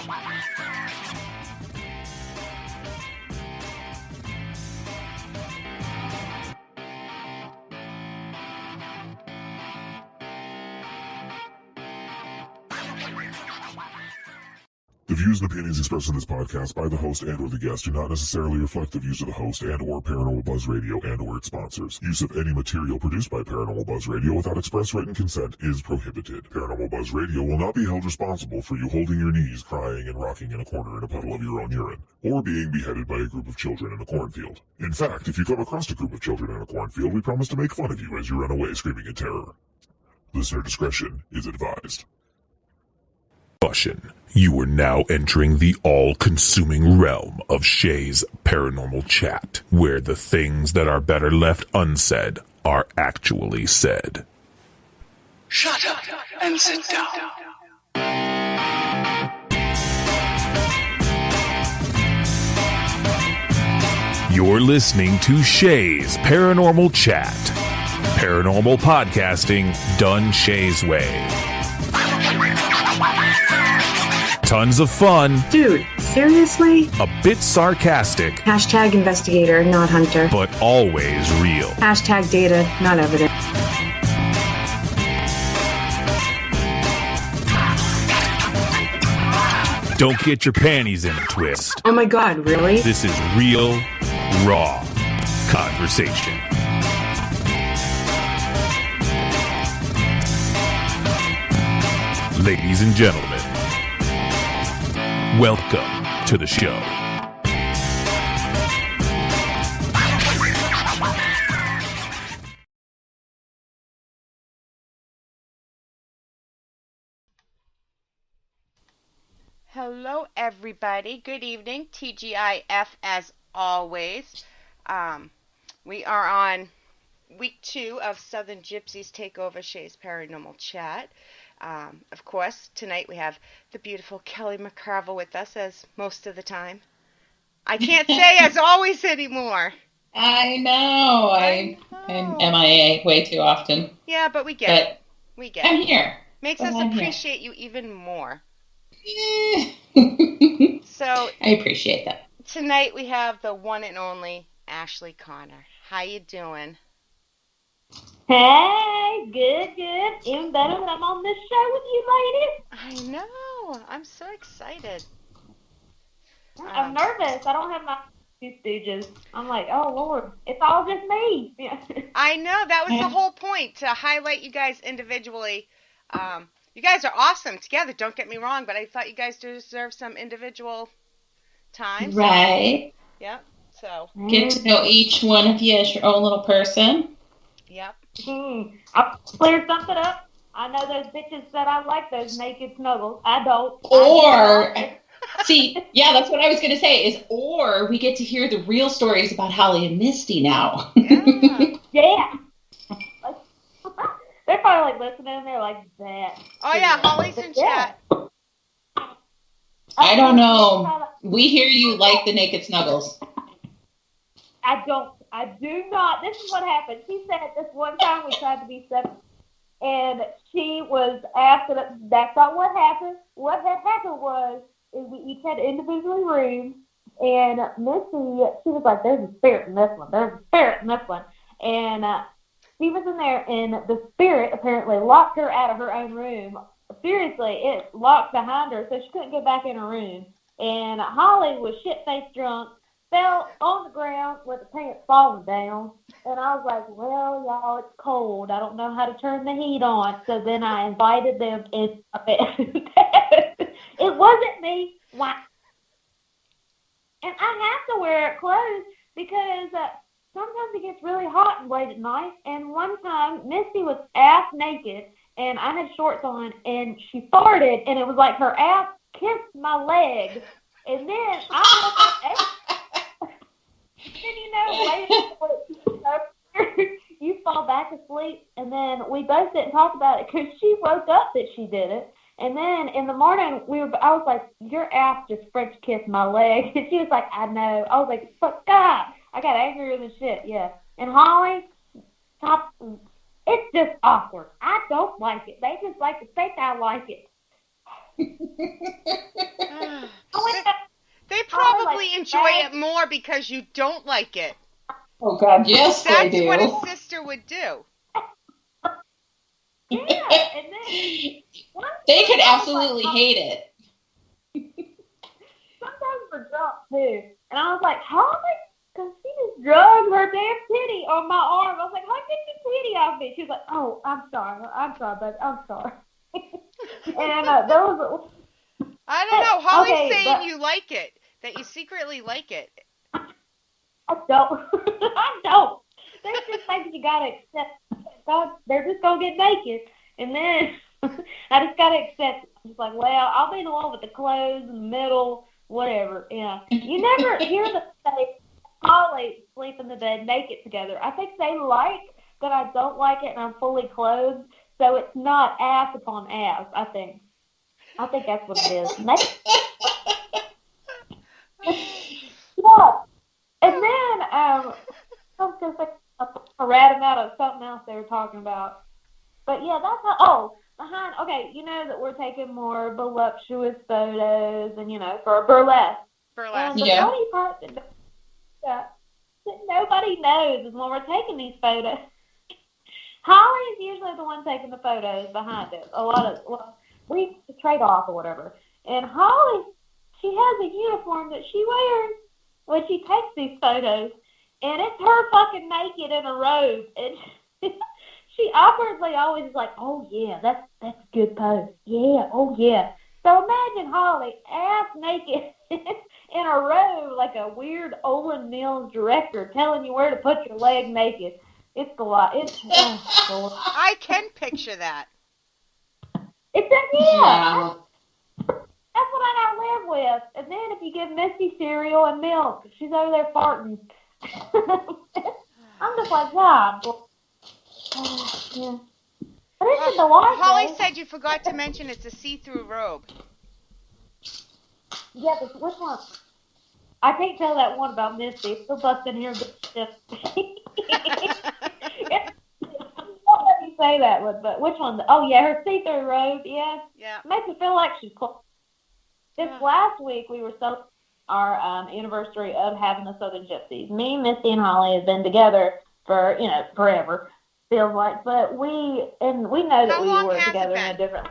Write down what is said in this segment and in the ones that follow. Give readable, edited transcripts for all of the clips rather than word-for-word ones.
The views and opinions expressed in this podcast by the host and or the guest do not necessarily reflect the views of the host and or Paranormal Buzz Radio and or its sponsors. Use of any material produced by Paranormal Buzz Radio without express written consent is prohibited. Paranormal Buzz Radio will not be held responsible for you holding your knees, crying, and rocking in a corner in a puddle of your own urine, or being beheaded by a group of children in a cornfield. In fact, if you come across a group of children in a cornfield, we promise to make fun of you as you run away screaming in terror. Listener discretion is advised. Caution. You are now entering the all-consuming realm of Shay's Paranormal Chat, where the things that are better left unsaid are actually said. Shut up and sit down. You're listening to Shay's Paranormal Chat. Paranormal podcasting done Shay's way. Tons of fun. Dude, seriously? A bit sarcastic. Hashtag investigator, not hunter. But always real. Hashtag data, not evidence. Don't get your panties in a twist. Oh my god, really? This is real, raw conversation. Ladies and gentlemen, welcome to the show. Hello, everybody. Good evening. TGIF as always. We are on week 2 of Southern Gypsies Take Over Shay's Paranormal Chat. Of course, tonight we have the beautiful Kelly McCarville with us, as most of the time. I can't say as always anymore. I know. I'm MIA way too often. Yeah, but we get it. We get it. I'm here. Makes us appreciate you even more. Yeah. So I appreciate that. Tonight we have the one and only Ashley Connor. How you doing? Hey, good. Even better that I'm on this show with you, ladies. I know. I'm so excited. I'm nervous. I don't have my two stooges. I'm like, oh, Lord, it's all just me. I know. That was the whole point, to highlight you guys individually. You guys are awesome together, don't get me wrong, but I thought you guys deserve some individual time. Right. Yep. So. Get to know each one of you as your own little person. Yep. I'll clear something up. I know those bitches that I like, those naked snuggles. I don't. Or, see, yeah, that's what I was going to say, or we get to hear the real stories about Holly and Misty now. Yeah. They're probably like listening and they're like, that. Oh, yeah, Holly's in chat. I don't know. We hear you like the naked snuggles. I do not. This is what happened. She said this one time we tried to be separate, and she was asked, that's not what happened. What had happened was, we each had individual rooms, and Missy, she was like, there's a spirit in this one. There's a spirit in this one. And she was in there, and the spirit apparently locked her out of her own room. Seriously, it locked behind her, so she couldn't go back in her room. And Holly was shit-faced drunk, fell on the ground with the pants falling down. And I was like, well, y'all, it's cold. I don't know how to turn the heat on. So then I invited them in a bed. It wasn't me. Why? And I have to wear clothes because sometimes it gets really hot and late at night. And one time, Misty was ass naked, and I had shorts on, and she farted, and it was like her ass kissed my leg. And then I was like, later you fall back asleep, and then we both didn't talk about it because she woke up that she did it. And then in the morning, I was like, your ass just French kissed my leg. And she was like, I know. I was like, fuck God. I got angrier than shit, yeah. And Holly, stop. It's just awkward. I don't like it. They just like to think I like it. They probably enjoy it more because you don't like it. Oh, God, yes, they do. That's what a sister would do. Yeah, and then they could absolutely hate it. Sometimes we're drunk too, and I was like, "How?" Because she just drugged her damn titty on my arm. I was like, "How get your titty off me?" She was like, "Oh, I'm sorry, baby, I'm sorry." And there was. I don't know. Holly's okay, saying you like it, that you secretly like it. I don't. I don't. There's just things you gotta accept. God, they're just gonna get naked, and then I just gotta accept it. I'm just like, well, I'll be the one with the clothes in the middle, whatever. Yeah. You never hear them say Holly sleep in the bed naked together. I think they like that I don't like it and I'm fully clothed, so it's not ass upon ass. I think that's what it is. Yeah. And then I was gonna say a rat amount of something else they were talking about. But yeah, that's okay, you know that we're taking more voluptuous photos and, for burlesque. And the funny part that nobody knows is when we're taking these photos, Holly's usually the one taking the photos behind it. We trade off or whatever. And Holly, she has a uniform that she wears when she takes these photos. And it's her fucking naked in a robe. And she awkwardly always is like, oh, yeah, that's a good pose. Yeah, oh, yeah. So imagine Holly ass naked in a robe like a weird Olin Mills director telling you where to put your leg naked. It's a lot. I can picture that. Yeah. That's what I gotta live with. And then if you give Misty cereal and milk, she's over there farting. I'm just like, God. Yeah. But isn't the life, Holly said you forgot to mention it's a see-through robe. Yeah, but which one? I can't tell that one about Misty. She'll bust in here and get Don't let me say that one, but which one? Oh, yeah, her see-through robe, yeah. Yeah. Makes me feel like she's close. This last week, we were celebrating our anniversary of having the Southern Gypsies. Me, Misty, and Holly have been together for, forever, feels like. But we know that we were together in a different...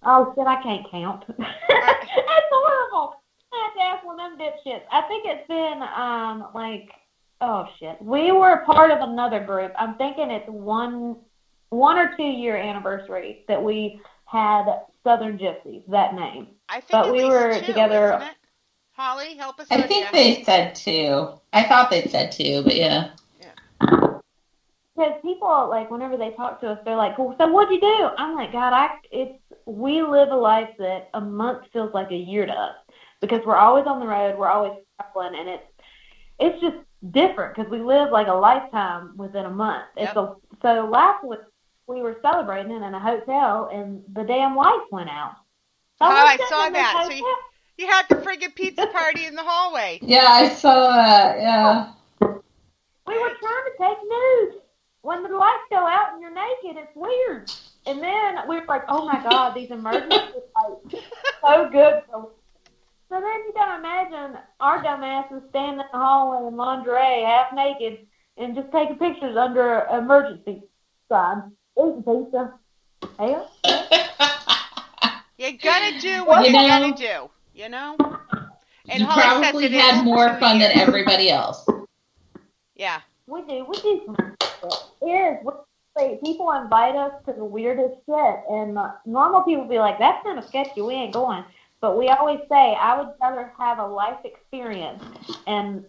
Oh, shit, I can't count. That's horrible. I have to ask one of them dipshits. I think it's been, oh, shit. We were part of another group. I'm thinking it's one or 2 year anniversary that we had Southern Gypsies, that name. I think but we were two, together. Isn't it? Holly, help us I out think here. they said 2. I thought they said 2, but yeah. Because people, whenever they talk to us, they're like, well, so what'd you do? I'm like, God, we live a life that a month feels like a year to us. Because we're always on the road, we're always traveling, and it's just different because we live like a lifetime within a month. Yep. So last week we were celebrating in a hotel, and the damn lights went out. I saw that. So you had the friggin' pizza party in the hallway. Yeah, I saw that. Yeah. We were trying to take nudes. When the lights go out and you're naked, it's weird. And then we were like, oh my God, these emergency lights, so good. So then you gotta imagine our dumbasses standing in the hallway in lingerie, half naked, and just taking pictures under an emergency sign. Eating pizza. Hell. You gotta do what you gotta do, And you Holly probably had more fun than everybody else. Yeah. We do. People invite us to the weirdest shit, and normal people be like, that's kind of sketchy, we ain't going. But we always say, I would rather have a life experience and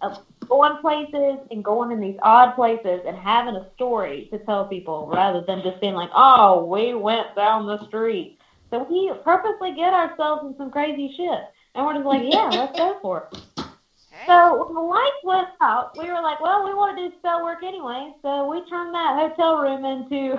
going places and going in these odd places and having a story to tell people rather than just being like, oh, we went down the street. So we purposely get ourselves in some crazy shit. And we're just like, yeah, let's go for it. Hey. So when the lights went out, we were like, well, we want to do spell work anyway. So we turned that hotel room into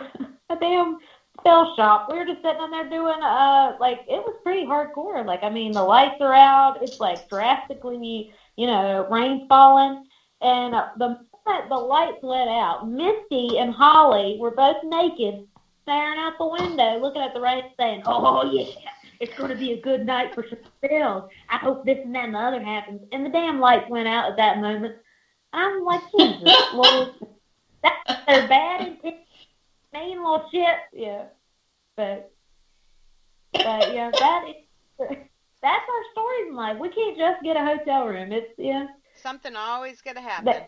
a damn spell shop. We were just sitting in there doing, it was pretty hardcore. The lights are out. It's drastically, rain's falling. And the moment the lights let out, Misty and Holly were both naked, staring out the window, looking at the rain, saying, oh, yeah, It's going to be a good night for some sales. I hope this and that and the other happens. And the damn lights went out at that moment. I'm like, Jesus, Lord. They're bad and mean little shit. Yeah. But yeah, that's our stories in life. We can't just get a hotel room. It's, yeah. Something always gonna happen.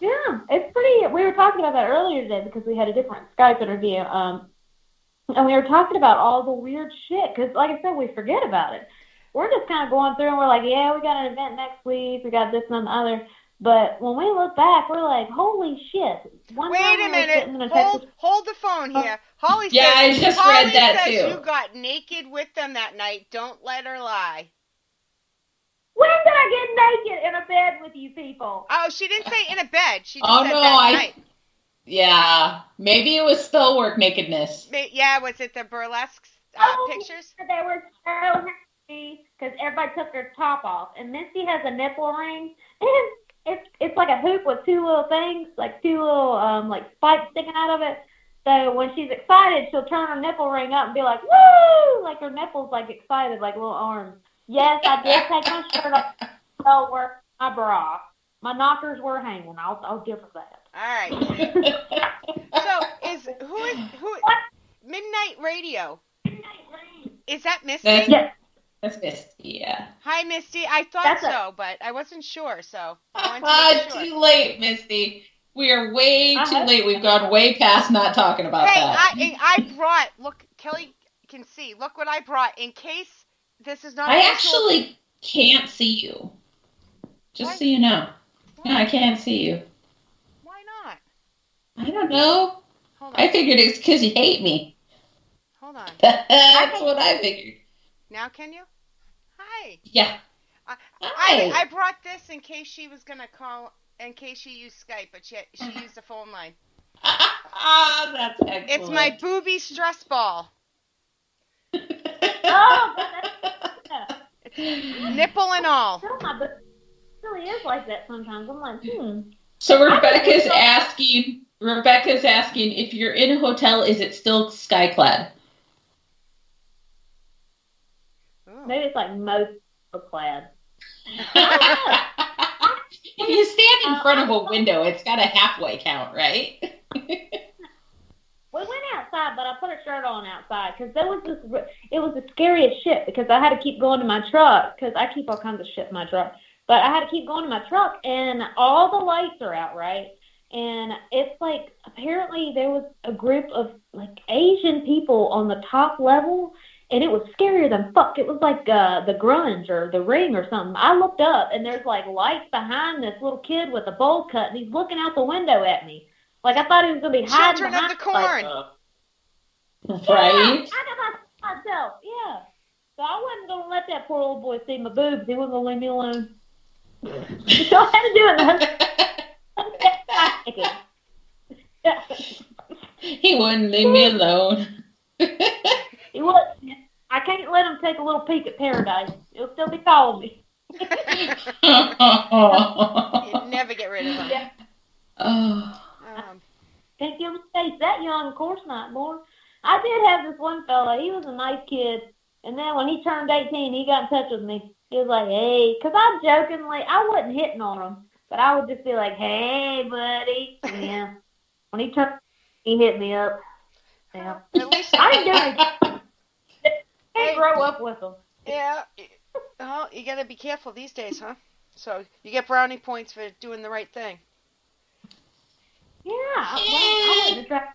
Yeah, it's pretty. We were talking about that earlier today because we had a different Skype interview. And we were talking about all the weird shit because, like I said, we forget about it. We're just kind of going through and we're like, yeah, we got an event next week. We got this and the other. But when we look back, we're like, holy shit. Wait a minute. Hold the phone here. Holly yeah, says, I just Holly read that says too. You got naked with them that night. Don't let her lie. When did I get naked in a bed with you people? Oh, she didn't say in a bed. She just said night. Yeah, maybe it was spell work nakedness. Yeah, was it the burlesque pictures? They were so happy because everybody took their top off. And Misty has a nipple ring. And it's like a hoop with two little things, like two little like spikes sticking out of it. So when she's excited, she'll turn her nipple ring up and be like, woo! Like her nipple's like excited, like little arms. Yes, I did take my shirt off. Well, work my bra. My knockers were hanging. I'll give her that. All right. So who Midnight Radio? Is that Misty? Yes. That's Misty, yeah. Hi, Misty. I thought so, but I wasn't sure, so I wanted to make sure. Too late, Misty. We are way too late. We've gone way past not talking about that. I brought, look, Kelly can see. Look what I brought in case this is not. I actually can't see you. Just so you know. Why? No, I can't see you. Why not? I don't know. Hold on. I figured it's because you hate me. Hold on. That's what I figured. Now can you? Hi. Yeah. I brought this in case she was going to call, in case she used Skype, but she used the phone line. That's excellent. It's my booby stress ball. Nipple and all. It really is like that sometimes. I'm like, So Rebecca's asking if you're in a hotel, is it still skyclad? Maybe it's like most clad. If you stand in front of a window, it's got a halfway count, right? We went outside, but I put a shirt on outside because it was the scariest shit because I had to keep going to my truck because I keep all kinds of shit in my truck. But I had to keep going to my truck and all the lights are out, right? And it's like apparently there was a group of like Asian people on the top level. And it was scarier than fuck. It was like the grunge or the ring or something. I looked up, and there's like lights behind this little kid with a bowl cut, and he's looking out the window at me. Like I thought he was going to be hiding Children behind of the Corn. Right? I got myself, yeah. So I wasn't going to let that poor old boy see my boobs. He wasn't going to leave me alone. So I had to do it. He wouldn't leave me alone. He would. I can't let him take a little peek at paradise. He'll still be calling me. You never get rid of him. Yeah. Can't give him space that young, of course not, boy. I did have this one fella. He was a nice kid. And then when he turned 18, he got in touch with me. He was like, hey, because I wasn't hitting on him. But I would just be like, hey, buddy. Yeah. When he turned, he hit me up. Yeah. At least I didn't do anything. I grow up with them. Yeah. Well, you got to be careful these days, huh? So you get brownie points for doing the right thing. Yeah. I wouldn't try.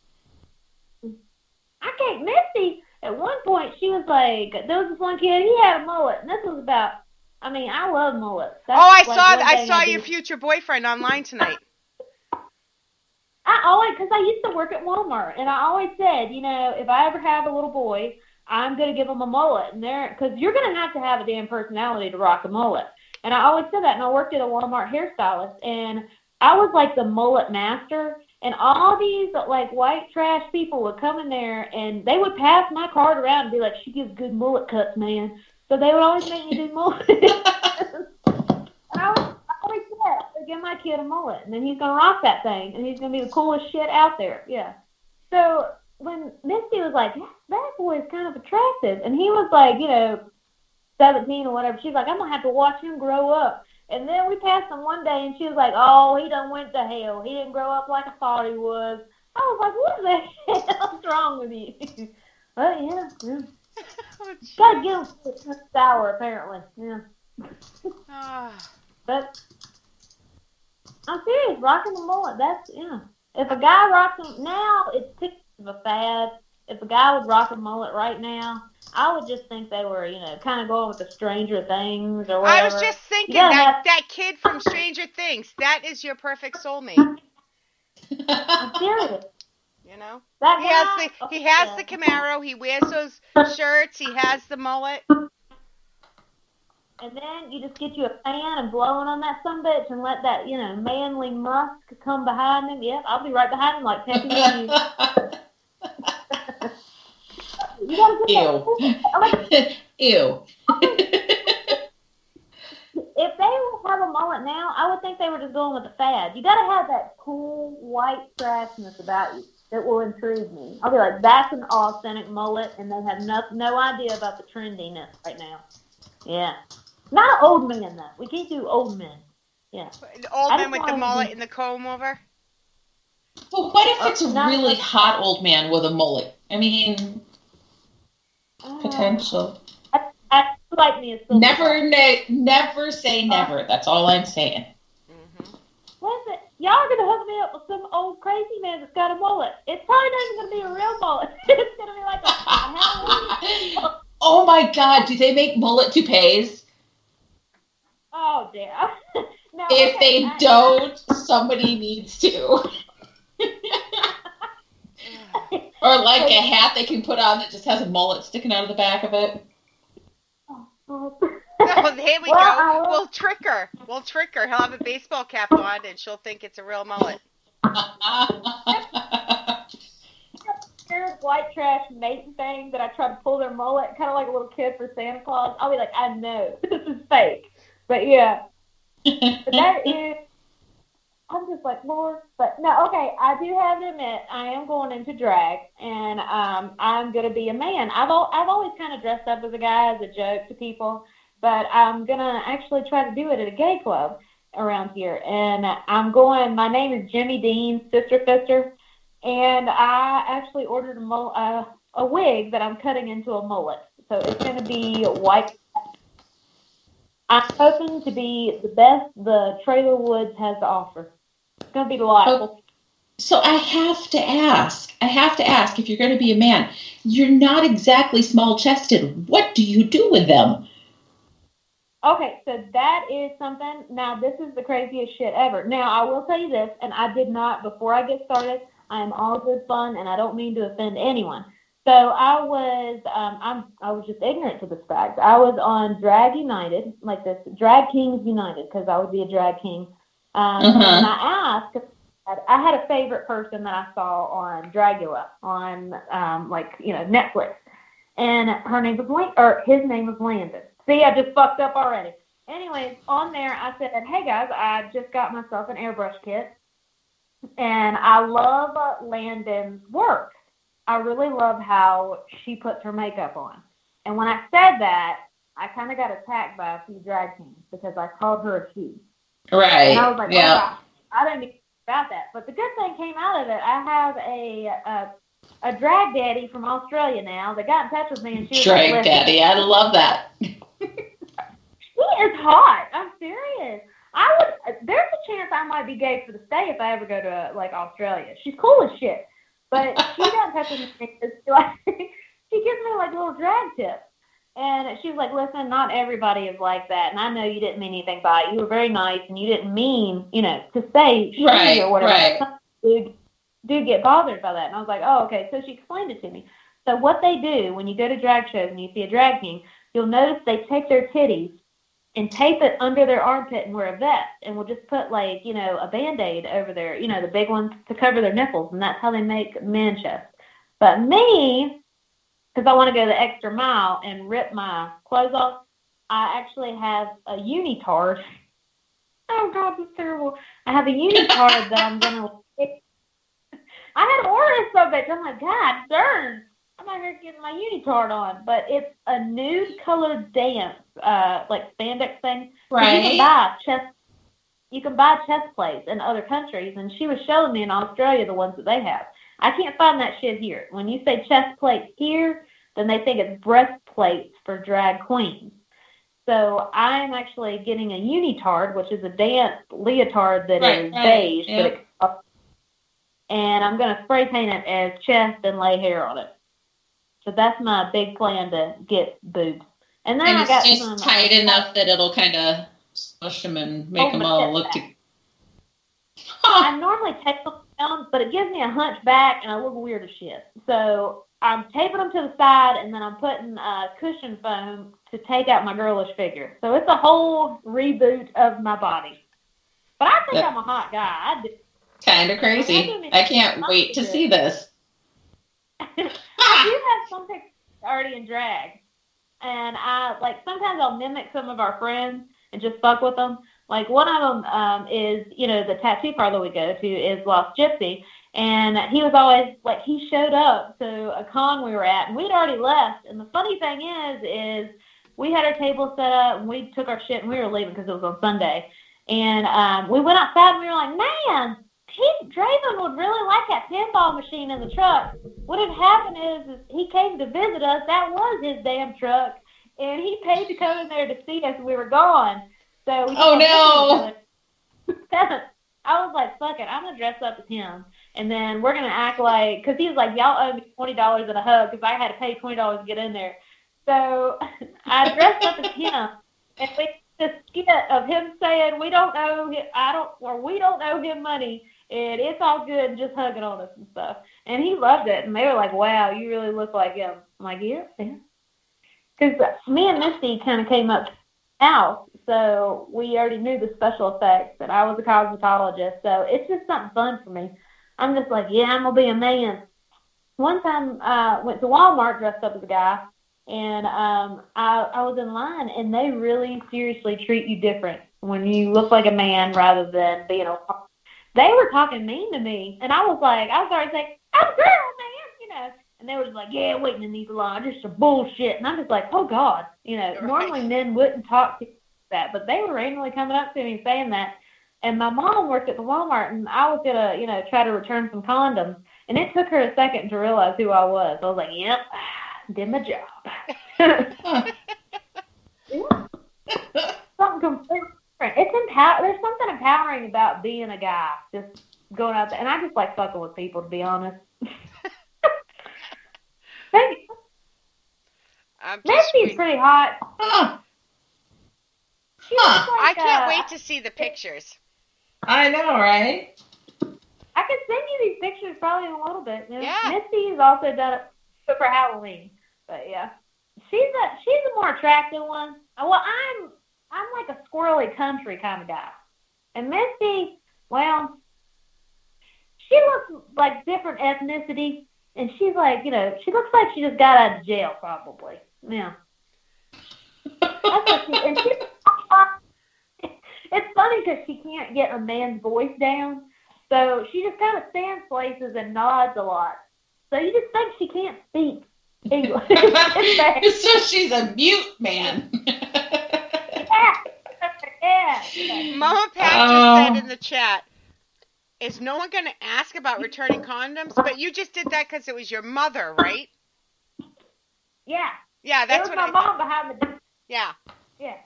I can't. Misty, at one point, she was like, there was this one kid, he had a mullet. And this was about, I love mullets. I saw your future boyfriend online tonight. Because I used to work at Walmart, and I always said, if I ever have a little boy, I'm going to give him a mullet. And because you're going to have a damn personality to rock a mullet. And I always said that, and I worked at a Walmart hairstylist, and I was like the mullet master, and all these like white trash people would come in there, and they would pass my card around and be like, she gives good mullet cuts, man. So they would always make me do mullet. And I always said, give my kid a mullet, and then he's going to rock that thing, and he's going to be the coolest shit out there. Yeah. So when Misty was like, that boy's kind of attractive, and he was like, 17 or whatever, she's like, I'm going to have to watch him grow up. And then we passed him one day, and she was like, oh, he done went to hell. He didn't grow up like I thought he was. I was like, what the hell's wrong with you? Well, yeah. Oh, Gotta get him sour, apparently. Yeah. But I'm serious, rocking the mullet, that's, If a guy rocks them, now it's too much of a fad. If a guy would rock a mullet right now, I would just think they were, kind of going with the Stranger Things or whatever. I was just thinking that kid from Stranger Things, that is your perfect soulmate. I'm serious. That guy, he has the Camaro, he wears those shirts, he has the mullet. And then you just get you a fan and blowing on that sumbitch and let that, manly musk come behind him. Yep, I'll be right behind him like pecking at you. You gotta get Ew. If they have a mullet now, I would think they were just going with the fad. You gotta have that cool white trashness about you that will intrigue me. I'll be like, that's an authentic mullet, and they have no idea about the trendiness right now. Yeah. Not old men, though. We can't do old men. Yeah. Old men with the mullet and the comb over? Well, what if it's a really hot old man with a mullet? I mean, potential. I like me a never say never. That's all I'm saying. Mm-hmm. Listen, y'all are going to hook me up with some old crazy man that's got a mullet. It's probably not even going to be a real mullet. It's going to be like a Halloween mullet. Oh, my God. Do they make mullet toupees? Oh, dear. No, if they don't, somebody needs to. Or like a hat they can put on that just has a mullet sticking out of the back of it. Oh, there we go. We'll trick her. He'll have a baseball cap on, and she'll think it's a real mullet. White trash mating thing that I try to pull their mullet, kind of like a little kid for Santa Claus. I'll be like, I know this is fake, but yeah. But that is. I'm just like, Lord. But no, okay, I do have to admit, I am going into drag, and I'm going to be a man. I've always kind of dressed up as a guy as a joke to people, but I'm going to actually try to do it at a gay club around here. And my name is Jimmy Dean, Sister Fister, and I actually ordered a wig that I'm cutting into a mullet. So it's going to be white. I'm hoping to be the best the Trailer Woods has to offer. It's going to be delightful. So I have to ask, if you're going to be a man, you're not exactly small-chested. What do you do with them? Okay, so that is something. Now, this is the craziest shit ever. Now, I will tell you this, and I did not, before I get started, I am all good fun, and I don't mean to offend anyone. So I was just ignorant to this fact. I was on Drag United, like this, Drag Kings United, because I would be a drag king. And I asked, I had a favorite person that I saw on Dragula on, Netflix. And his name was Landon. See, I just fucked up already. Anyways, on there, I said, hey guys, I just got myself an airbrush kit. And I love Landon's work. I really love how she puts her makeup on. And when I said that, I kind of got attacked by a few drag kings because I called her a she. Right. And I was like, yeah. Oh, I didn't even about that. But the good thing came out of it. I have a drag daddy from Australia now that got in touch with me, and she was drag like, daddy, I love that. She is hot. I'm serious. There's a chance I might be gay for the stay if I ever go to Australia. She's cool as shit. But she got in touch with me because she gives me little drag tips. And she was like, listen, not everybody is like that. And I know you didn't mean anything by it. You were very nice, and you didn't mean, to say shit or whatever. Right. Do get bothered by that. And I was like, oh, okay. So she explained it to me. So what they do when you go to drag shows and you see a drag king, you'll notice they take their titties and tape it under their armpit and wear a vest. And we'll just put a Band-Aid over their, the big ones to cover their nipples. And that's how they make man chest. But me, because I want to go the extra mile and rip my clothes off, I actually have a unitard. Oh, God, that's terrible. I have a unitard that I'm going to... I had to order this so bitch. I'm like, God darn. I'm out here getting my unitard on. But it's a nude colored dance, like spandex thing. Right. You can buy chest plates in other countries, and she was showing me in Australia the ones that they have. I can't find that shit here. When you say chest plates here, then they think it's breastplates for drag queens. So I'm actually getting a unitard, which is a dance leotard that is beige, yep. and I'm going to spray paint it as chest and lay hair on it. So that's my big plan to get boobs. And then And I it's got just tight enough that it'll kind of smush them and make them all look together. I normally tape them down, but it gives me a hunchback and I look weird as shit. So I'm taping them to the side, and then I'm putting cushion foam to take out my girlish figure. So it's a whole reboot of my body. But I think I'm a hot guy. Kind of crazy. I can't wait to see this. I do have some pictures already in drag. And sometimes I'll mimic some of our friends and just fuck with them. Like, one of them is, the tattoo parlor we go to is Lost Gypsy. And he was always, he showed up to a con we were at, and we'd already left. And the funny thing is we had our table set up, and we took our shit, and we were leaving because it was on Sunday. And we went outside, and we were like, man, Draven would really like that pinball machine in the truck. What had happened is he came to visit us. That was his damn truck. And he paid to come in there to see us, and we were gone. So we I was like, fuck it, I'm going to dress up as him. And then we're going to act like, because he was like, y'all owe me $20 and a hug, because I had to pay $20 to get in there. So I dressed up as him, and we did a skit of him saying, we don't owe him money, and it's all good, just hugging on us and stuff. And he loved it, and they were like, wow, you really look like him. I'm like, yeah. Because me and Misty kind of came up house, so we already knew the special effects, and I was a cosmetologist, so it's just something fun for me. I'm just like, yeah, I'm gonna be a man. One time I went to Walmart dressed up as a guy, and I was in line, and they really seriously treat you different when you look like a man rather than being a. They were talking mean to me, and I was already saying, I'm a girl, man, And they were just like, yeah, waiting in these lines, just some bullshit. And I'm just like, oh, God. Right. Normally men wouldn't talk to you like that, but they were randomly coming up to me and saying that. And my mom worked at the Walmart, and I was going to, try to return some condoms. And it took her a second to realize who I was. I was like, yep, did my job. Something completely different. There's something empowering about being a guy, just going out there. And I just like fucking with people, to be honest. Misty's pretty hot. I can't wait to see the pictures. I know, right? I could send you these pictures probably in a little bit. Yeah. Misty's also done it for Halloween, but yeah, she's a more attractive one. Well, I'm like a squirrely country kind of guy, and Misty, well, she looks like different ethnicity. And she's like, she looks like she just got out of jail, probably. Yeah. That's what it's funny because she can't get a man's voice down. So she just kind of stands places and nods a lot. So you just think she can't speak English. So she's a mute man. Yeah. Mama Pat just said in the chat, is no one going to ask about returning condoms? But you just did that because it was your mother, right? Yeah. Yeah, that's what my mom behind the. Yeah. Yeah.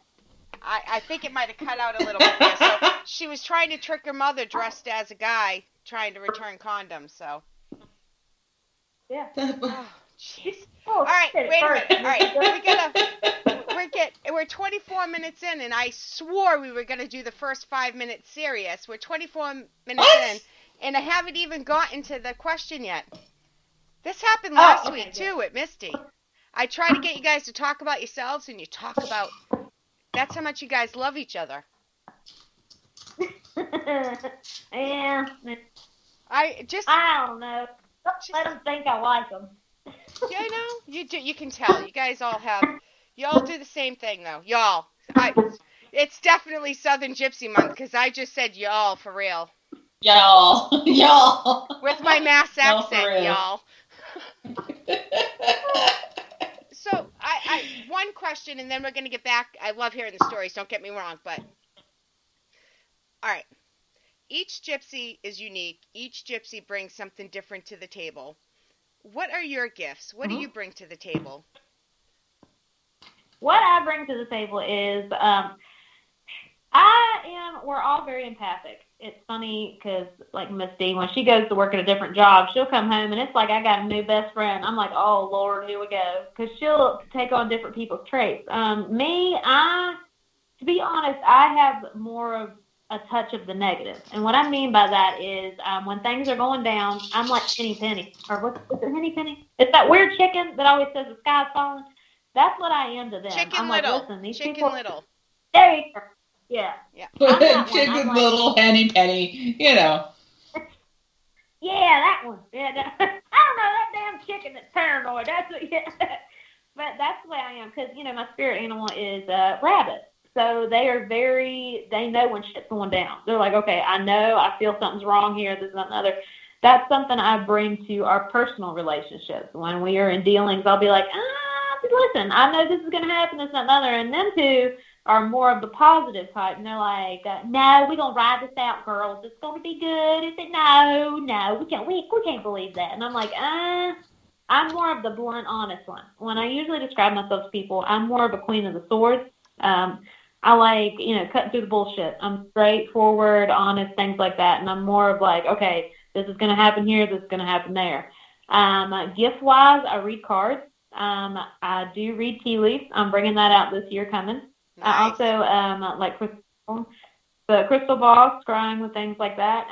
I think it might have cut out a little bit there. So she was trying to trick her mother dressed as a guy trying to return condoms. So. Yeah. Oh, jeez. All right, wait a minute. All right, we're 24 minutes in, and I swore we were going to do the first 5 minutes serious. We're 24 minutes in, and I haven't even gotten to the question yet. This happened last week, too, at Misty. I try to get you guys to talk about yourselves, and you talk about... That's how much you guys love each other. Yeah. I don't know. Don't let them think I like them. Yeah, I know. You do. You can tell. You guys all have... Y'all do the same thing, though. Y'all. It's definitely Southern Gypsy Month, because I just said y'all for real. Y'all. With my Mass No, for accent, real. y'all. So, I one question, and then we're going to get back. I love hearing the stories, don't get me wrong, but all right. Each gypsy is unique. Each gypsy brings something different to the table. What are your gifts? What do you bring to the table? What I bring to the table is we're all very empathic. It's funny because, like Misty, when she goes to work at a different job, she'll come home and it's like I got a new best friend. I'm like, oh, Lord, here we go. Because she'll take on different people's traits. To be honest, I have more of a touch of the negative. And what I mean by that is when things are going down, I'm like Henny Penny. Or what's it, Henny Penny? It's that weird chicken that always says the sky's falling. That's what I am to them. Chicken I'm Little. like, listen, these Chicken people. Little. There you go. Yeah. Chicken Little, Henny Penny, you know. Yeah, that one. Yeah, I don't know, that damn chicken that's paranoid. That's what, yeah. But that's the way I am because, my spirit animal is rabbit. So they know when shit's going down. They're like, okay, I know, I feel something's wrong here, this, that, and other. That's something I bring to our personal relationships. When we are in dealings, I'll be like, listen, I know this is going to happen, this, that, and other. And them two are more of the positive type. And they're like, no, we're going to ride this out, girls. It's going to be good. I said, no, we can't believe that. And I'm like, I'm more of the blunt, honest one. When I usually describe myself to people, I'm more of a queen of the swords. I like, cutting through the bullshit. I'm straightforward, honest, things like that. And I'm more of like, okay, this is going to happen here, this is going to happen there. Gift-wise, I read cards. I do read tea leaves. I'm bringing that out this year coming. Nice. I also like crystal balls, scrying with things like that.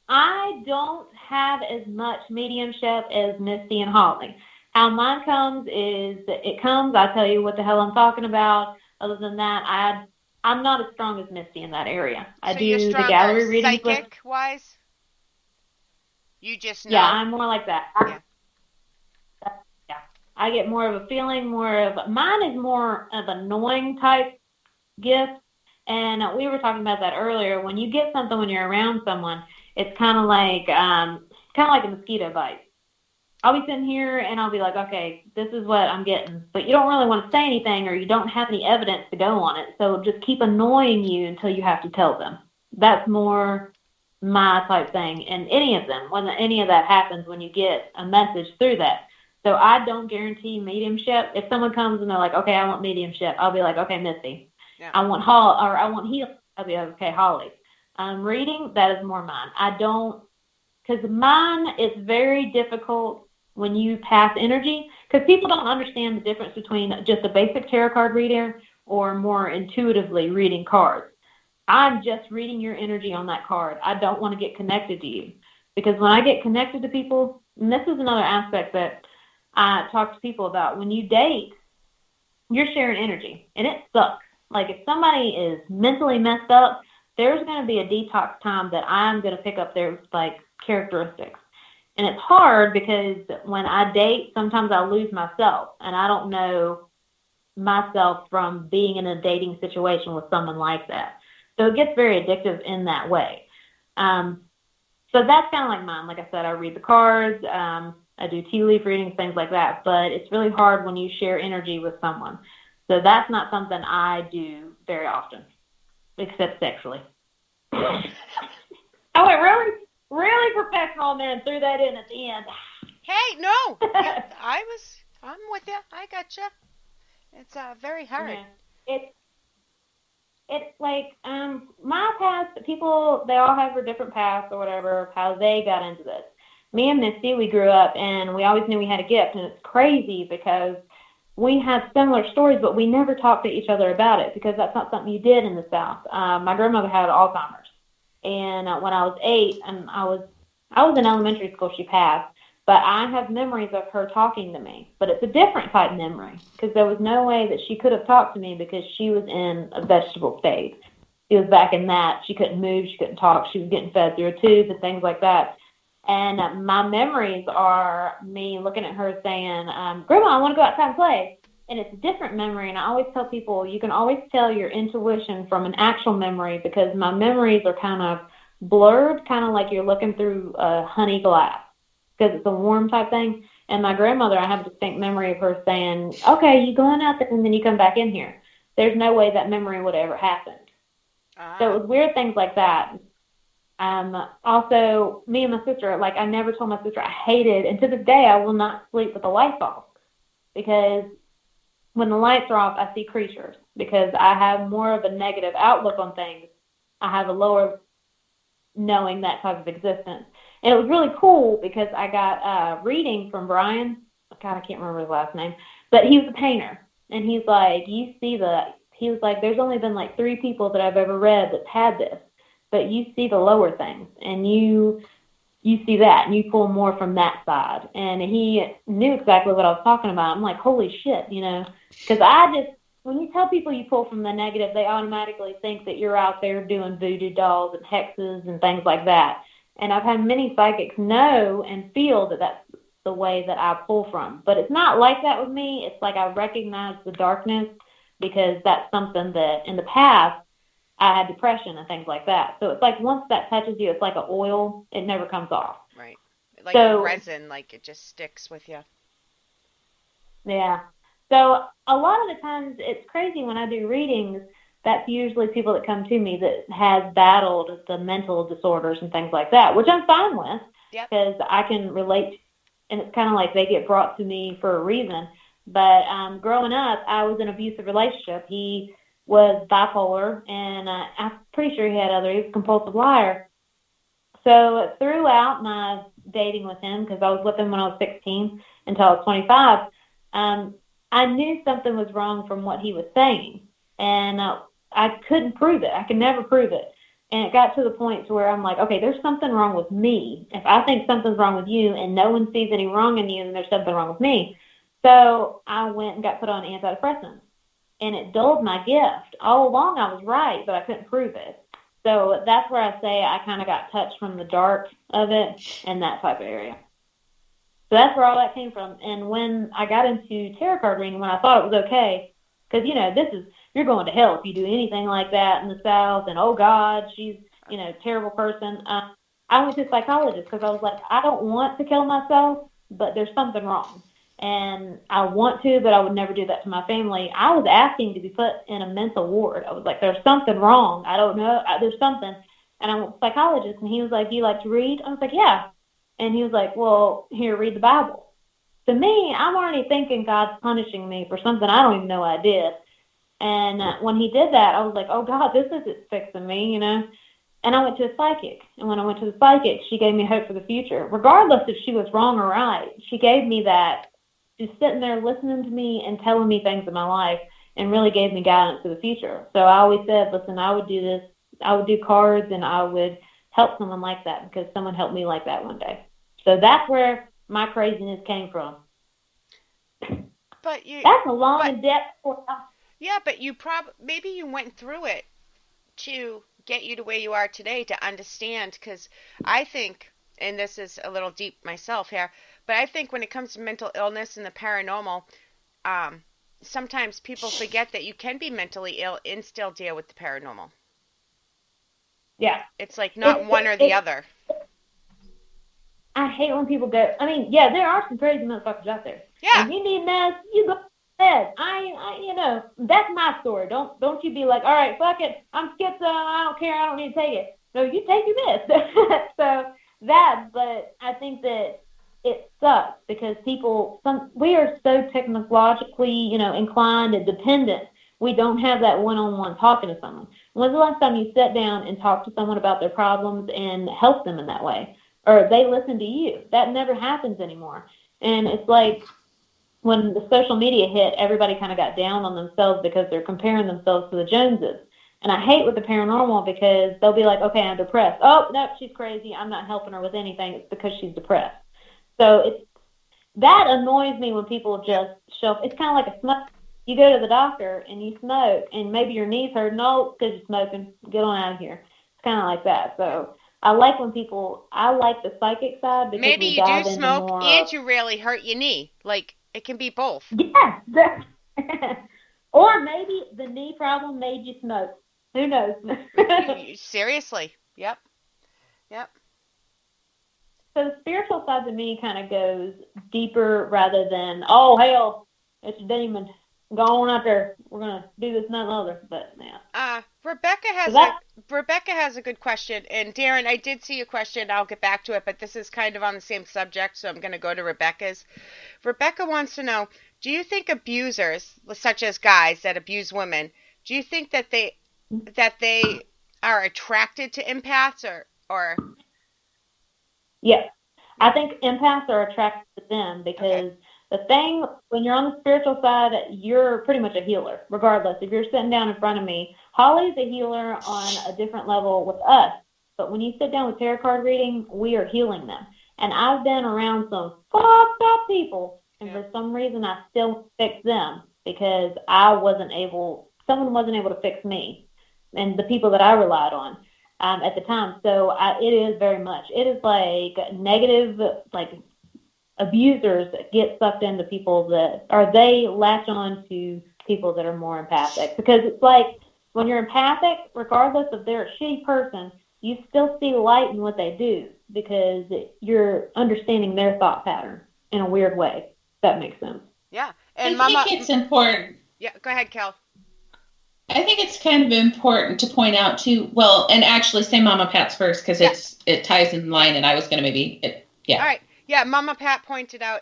I don't have as much mediumship as Misty and Holly. How mine comes is it comes, I tell you what the hell I'm talking about. Other than that, I'm not as strong as Misty in that area. I So do you're the stronger gallery readings. psychic-wise? You just know? Yeah, I'm more like that. Yeah. I get more of a feeling, mine is more of an annoying type gift. And we were talking about that earlier. When you get something when you're around someone, it's kind of like a mosquito bite. I'll be sitting here and I'll be like, okay, this is what I'm getting. But you don't really want to say anything or you don't have any evidence to go on it. So just keep annoying you until you have to tell them. That's more my type thing. And any of them, when any of that happens, when you get a message through that. So I don't guarantee mediumship. If someone comes and they're like, okay, I want mediumship, I'll be like, okay, Misty. Yeah. I want healing. I'll be like, okay, Holly. Reading, that is more mine. I don't, because mine is very difficult when you pass energy, because people don't understand the difference between just a basic tarot card reader or more intuitively reading cards. I'm just reading your energy on that card. I don't want to get connected to you, because when I get connected to people, and this is another aspect that I talk to people about, when you date, you're sharing energy, and it sucks. Like if somebody is mentally messed up, there's going to be a detox time that I'm going to pick up their characteristics. And it's hard because when I date, sometimes I lose myself, and I don't know myself from being in a dating situation with someone like that. So it gets very addictive in that way. So that's kind of like mine. Like I said, I read the cards, I do tea leaf readings, things like that. But it's really hard when you share energy with someone. So that's not something I do very often, except sexually. I went really professional in there and threw that in at the end. Hey, no, I'm with you. I gotcha. It's very hard. Yeah. It's like my past, people, they all have their different paths or whatever, how they got into this. Me and Misty, we grew up and we always knew we had a gift, and it's crazy because we have similar stories, but we never talked to each other about it because that's not something you did in the South. My grandmother had Alzheimer's, and when I was 8, and I was in elementary school, she passed, but I have memories of her talking to me. But it's a different type memory because there was no way that she could have talked to me because she was in a vegetable state. She was back in that. She couldn't move. She couldn't talk. She was getting fed through a tube and things like that. And my memories are me looking at her saying, Grandma, I want to go outside and play. And it's a different memory. And I always tell people, you can always tell your intuition from an actual memory because my memories are kind of blurred, kind of like you're looking through a honey glass because it's a warm type thing. And my grandmother, I have a distinct memory of her saying, okay, you going out there and then you come back in here. There's no way that memory would ever happen. So it was weird things like that. Also, me and my sister, like I never told my sister I hated, and to this day I will not sleep with the lights off because when the lights are off, I see creatures because I have more of a negative outlook on things. I have a lower knowing that type of existence. And it was really cool because I got a reading from Brian. God, I can't remember his last name, but he was a painter. And he's like, he was like, there's only been like 3 people that I've ever read that's had this, but you see the lower things and you see that and you pull more from that side. And he knew exactly what I was talking about. I'm like, holy shit, because when you tell people you pull from the negative, they automatically think that you're out there doing voodoo dolls and hexes and things like that. And I've had many psychics know and feel that that's the way that I pull from. But it's not like that with me. It's like I recognize the darkness because that's something that in the past I had depression and things like that. So it's like once that touches you, it's like an oil. It never comes off. Right. Like a resin, like it just sticks with you. Yeah. So a lot of the times it's crazy when I do readings, that's usually people that come to me that has battled the mental disorders and things like that, which I'm fine with because I can relate. And it's kind of like they get brought to me for a reason. But growing up, I was in an abusive relationship. He was bipolar, and I'm pretty sure he was a compulsive liar. So throughout my dating with him, because I was with him when I was 16 until I was 25, I knew something was wrong from what he was saying. And I couldn't prove it. I could never prove it. And it got to the point to where I'm like, okay, there's something wrong with me. If I think something's wrong with you and no one sees any wrong in you, then there's something wrong with me. So I went and got put on antidepressants. And it dulled my gift. All along I was right, but I couldn't prove it. So that's where I say I kind of got touched from the dark of it and that type of area. So that's where all that came from. And when I got into tarot card reading, when I thought it was okay, because, you're going to hell if you do anything like that in the South, and, oh, God, she's, terrible person. I went to a psychologist because I was like, I don't want to kill myself, but there's something wrong. And I want to, but I would never do that to my family. I was asking to be put in a mental ward. I was like, there's something wrong. I don't know. There's something. And I went to a psychologist, and he was like, do you like to read? I was like, yeah. And he was like, well, here, read the Bible. To me, I'm already thinking God's punishing me for something I don't even know I did. And when he did that, I was like, oh, God, this isn't fixing me, And I went to a psychic. And when I went to the psychic, she gave me hope for the future. Regardless if she was wrong or right, she gave me that, just sitting there listening to me and telling me things in my life, and really gave me guidance for the future. So I always said, listen, I would do this. I would do cards, and I would help someone like that because someone helped me like that one day. So that's where my craziness came from. But that's a long and depth. Yeah, but maybe you went through it to get you to where you are today, to understand, because I think, and this is a little deep myself here, but I think when it comes to mental illness and the paranormal, sometimes people forget that you can be mentally ill and still deal with the paranormal. Yeah. It's like not one or the other. I hate when people go, there are some crazy motherfuckers out there. Yeah. If you need meds, you go to bed. That's my story. Don't you be like, all right, fuck it, I'm schizo, I don't care, I don't need to take it. No, you take your meds. But I think that it sucks because we are so technologically, inclined and dependent. We don't have that one-on-one talking to someone. When's the last time you sat down and talked to someone about their problems and helped them in that way? Or they listen to you? That never happens anymore. And it's like when the social media hit, everybody kind of got down on themselves because they're comparing themselves to the Joneses. And I hate with the paranormal because they'll be like, okay, I'm depressed. Oh, no, she's crazy. I'm not helping her with anything. It's because she's depressed. So that annoys me when people just show. It's kind of like a smoke. You go to the doctor and you smoke, and maybe your knees hurt. No, because you're smoking. Get on out of here. It's kind of like that. So I like the psychic side because maybe you do smoke and you really hurt your knee. Like, it can be both. Yes. Or maybe the knee problem made you smoke. Who knows? Seriously. Yep. Yep. So the spiritual side to me kind of goes deeper rather than, oh, hell, it's a demon. Go on out there. We're going to do this and that and the other. But, yeah. Rebecca has a good question. And Darren, I did see a question. I'll get back to it, but this is kind of on the same subject, so I'm going to go to Rebecca's. Rebecca wants to know, do you think abusers, such as guys that abuse women, do you think that they are attracted to empaths or Yes. I think empaths are attracted to them because the thing, when you're on the spiritual side, you're pretty much a healer, regardless. If you're sitting down in front of me, Holly's a healer on a different level with us. But when you sit down with tarot card reading, we are healing them. And I've been around some fucked up people, and for some reason I still fix them because someone wasn't able to fix me and the people that I relied on. At the time. So it is very much. It is like negative, like abusers get sucked into people they latch on to people that are more empathic. Because it's like when you're empathic, regardless if they're a shitty person, you still see light in what they do because you're understanding their thought pattern in a weird way. If that makes sense. Yeah. And I think it's important. Yeah, go ahead, Kel. I think it's kind of important to point out too. Well, and actually say Mama Pat's first because it ties in line, and I was going to All right. Yeah, Mama Pat pointed out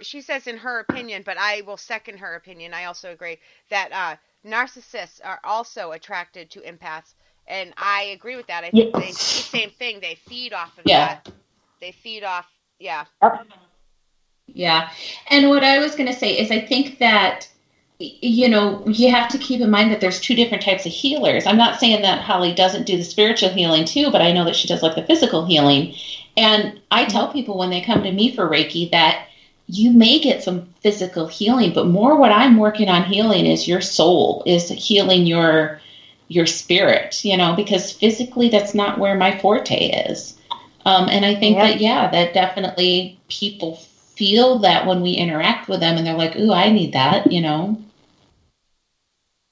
she says in her opinion, but I will second her opinion. I also agree that narcissists are also attracted to empaths, and I agree with that. I think they do the same thing. They feed off of that. They feed off. Yeah. Yeah, and what I was going to say is I think that, you have to keep in mind that there's two different types of healers. I'm not saying that Holly doesn't do the spiritual healing too, but I know that she does like the physical healing. And I tell people when they come to me for Reiki that you may get some physical healing, but more what I'm working on healing is your soul, is healing your spirit, because physically that's not where my forte is. And I think that definitely people feel that when we interact with them and they're like, ooh, I need that,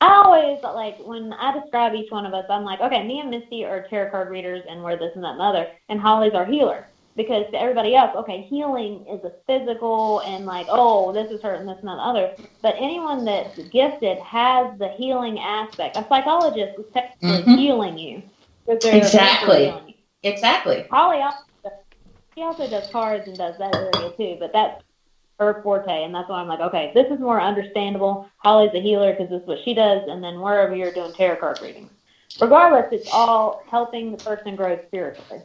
I always, when I describe each one of us, I'm like, okay, me and Misty are tarot card readers, and we're this and that and the other, and Holly's our healer. Because to everybody else, okay, healing is a physical and this is hurting, this and that and the other. But anyone that's gifted has the healing aspect. A psychologist is technically healing you. Exactly. Exactly. Holly also does cards and does that area too, but that's her forte, and that's why I'm like, okay, this is more understandable. Holly's a healer because this is what she does, and then we're over here doing tarot card readings. Regardless, it's all helping the person grow spiritually.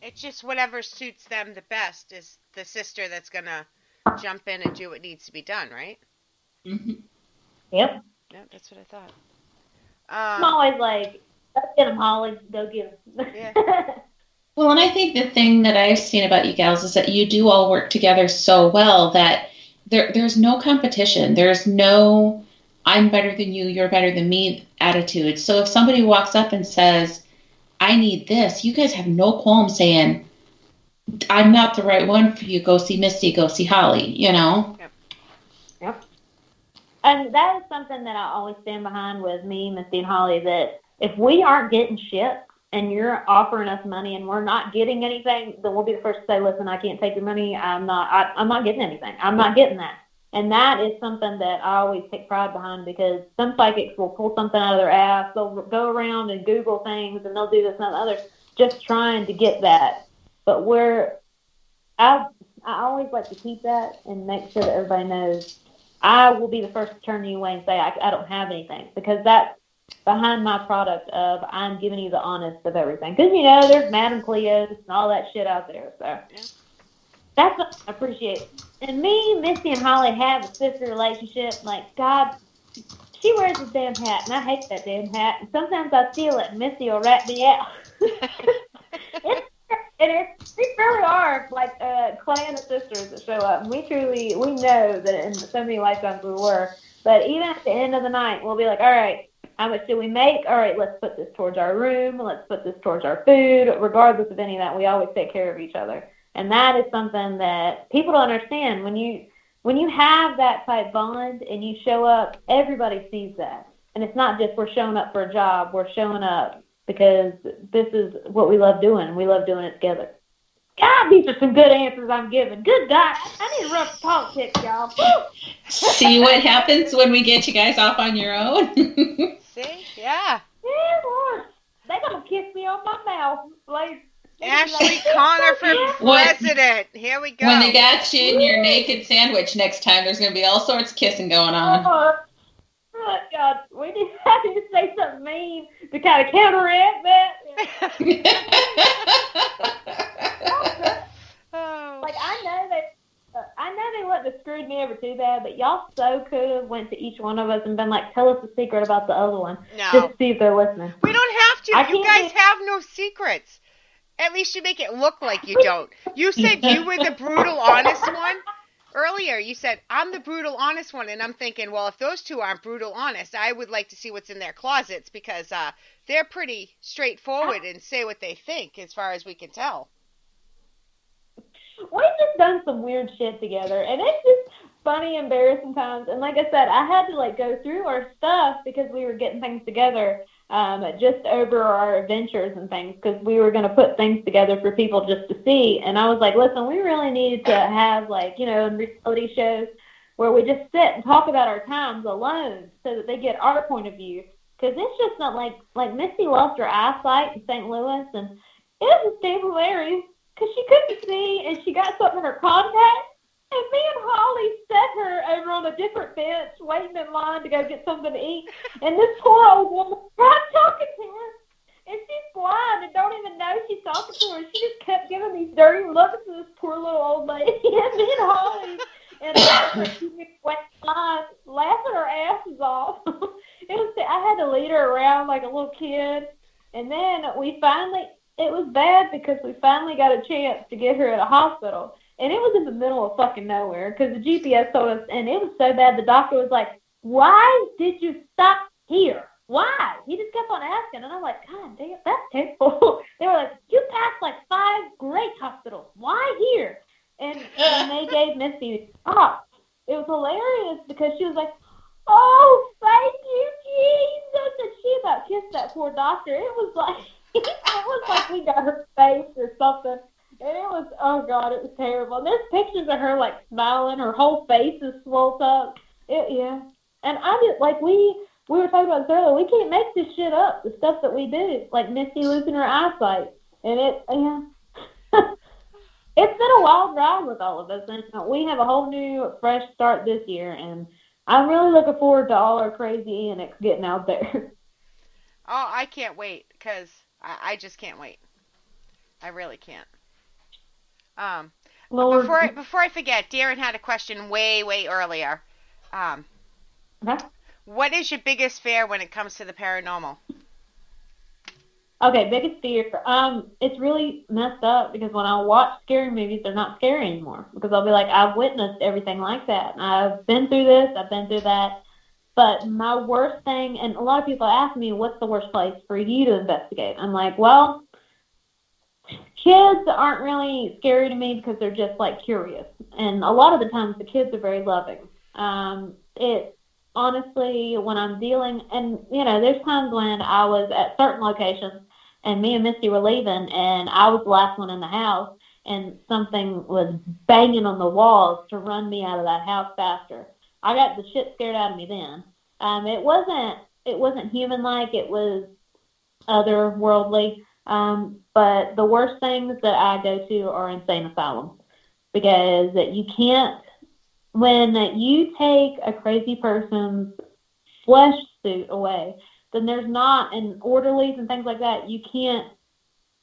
It's just whatever suits them the best is the sister that's going to jump in and do what needs to be done, right? Mm-hmm. Yep. Yeah, that's what I thought. I'm always like, let's get him, Holly. Go get him. Yeah. Well, and I think the thing that I've seen about you gals is that you do all work together so well that there's no competition. There's no I'm better than you, you're better than me attitude. So if somebody walks up and says, I need this, you guys have no qualm saying, I'm not the right one for you. Go see Misty, go see Holly, Yep. And that is something that I always stand behind with me, Misty, and Holly, that if we aren't getting shit, and you're offering us money and we're not getting anything, then we'll be the first to say, listen, I can't take your money. I'm not getting anything. I'm not getting that. And that is something that I always take pride behind because some psychics will pull something out of their ass. They'll go around and Google things and they'll do this and that and other, just trying to get that. But I always like to keep that and make sure that everybody knows I will be the first to turn you away and say, I don't have anything, because that's behind my product of I'm giving you the honest of everything. Because, there's Madame Cleo's and all that shit out there. So that's what I appreciate. And me, Misty, and Holly have a sister relationship. Like, God, she wears this damn hat, and I hate that damn hat. And sometimes I steal it, and Misty will rat me out. We really are like a clan of sisters that show up. And we know that in so many lifetimes we were. But even at the end of the night, we'll be like, all right, how much do we make? All right, let's put this towards our room. Let's put this towards our food. Regardless of any of that, we always take care of each other. And that is something that people don't understand. When you have that type bond and you show up, everybody sees that. And it's not just we're showing up for a job. We're showing up because this is what we love doing, and we love doing it together. God, these are some good answers I'm giving. Good God. I need to run for politics, y'all. See what happens when we get you guys off on your own? See? Yeah. Yeah, Lord. They gonna kiss me on my mouth. Like, Ashley Connor for president. Here we go. When they got you in your naked sandwich next time, there's going to be all sorts of kissing going on. Oh, God. We need to say something mean to kind of counteract that. Oh. Like, I know they wouldn't have screwed me over too bad, but y'all so could have went to each one of us and been like, tell us a secret about the other one. No. Just to see if they're listening. We don't have to. You guys have no secrets. At least you make it look like you don't. You said you were the brutal, honest one. Earlier, you said, I'm the brutal, honest one. And I'm thinking, well, if those two aren't brutal, honest, I would like to see what's in their closets because they're pretty straightforward and say what they think as far as we can tell. We've just done some weird shit together. And it's just funny, embarrassing times. And like I said, I had to like go through our stuff because we were getting things together just over our adventures and things because we were going to put things together for people just to see. And I was like, listen, we really needed to have like, reality shows where we just sit and talk about our times alone so that they get our point of view. Because it's just not like Misty lost her eyesight in St. Louis and it was damn hilarious because she couldn't see and she got something in her contact. And me and Holly set her over on a different bench, waiting in line to go get something to eat. And this poor old woman tried talking to her. And she's blind and don't even know she's talking to her. She just kept giving these dirty looks to this poor little old lady. And me and Holly and she went in line, laughing her asses off. I had to lead her around like a little kid. And then it was bad because we finally got a chance to get her at a hospital. And it was in the middle of fucking nowhere because the GPS told us, and it was so bad the doctor was like, why did you stop here? Why? He just kept on asking. And I'm like, God damn, that's terrible. They were like, you passed like 5 great hospitals. Why here? And they gave Misty the stop. It was hilarious because she was like, oh, thank you, Jesus. And she about kissed that poor doctor. It was like we got her face or something. And it was, oh, God, it was terrible. And there's pictures of her, like, smiling. Her whole face is swelled up. Yeah. And I just, like, we were talking about this earlier. We can't make this shit up, the stuff that we do. Like Misty losing her eyesight. And it's been a wild ride with all of us. And we have a whole new, fresh start this year. And I'm really looking forward to all our crazy antics getting out there. Oh, I can't wait because I just can't wait. I really can't. Before I forget, Darren had a question way earlier. What is your biggest fear when it comes to the paranormal? Okay, biggest fear. It's really messed up because when I watch scary movies, they're not scary anymore because I'll be like, I've witnessed everything like that. I've been through this. I've been through that. But my worst thing, and a lot of people ask me, what's the worst place for you to investigate? I'm like, well, kids aren't really scary to me because they're just like curious. And a lot of the times the kids are very loving. It honestly, when I'm dealing, and there's times when I was at certain locations and me and Misty were leaving and I was the last one in the house and something was banging on the walls to run me out of that house faster. I got the shit scared out of me then. It wasn't human-like. It was otherworldly. But the worst things that I go to are insane asylums because you can't, when you take a crazy person's flesh suit away, then there's not, and orderlies and things like that, you can't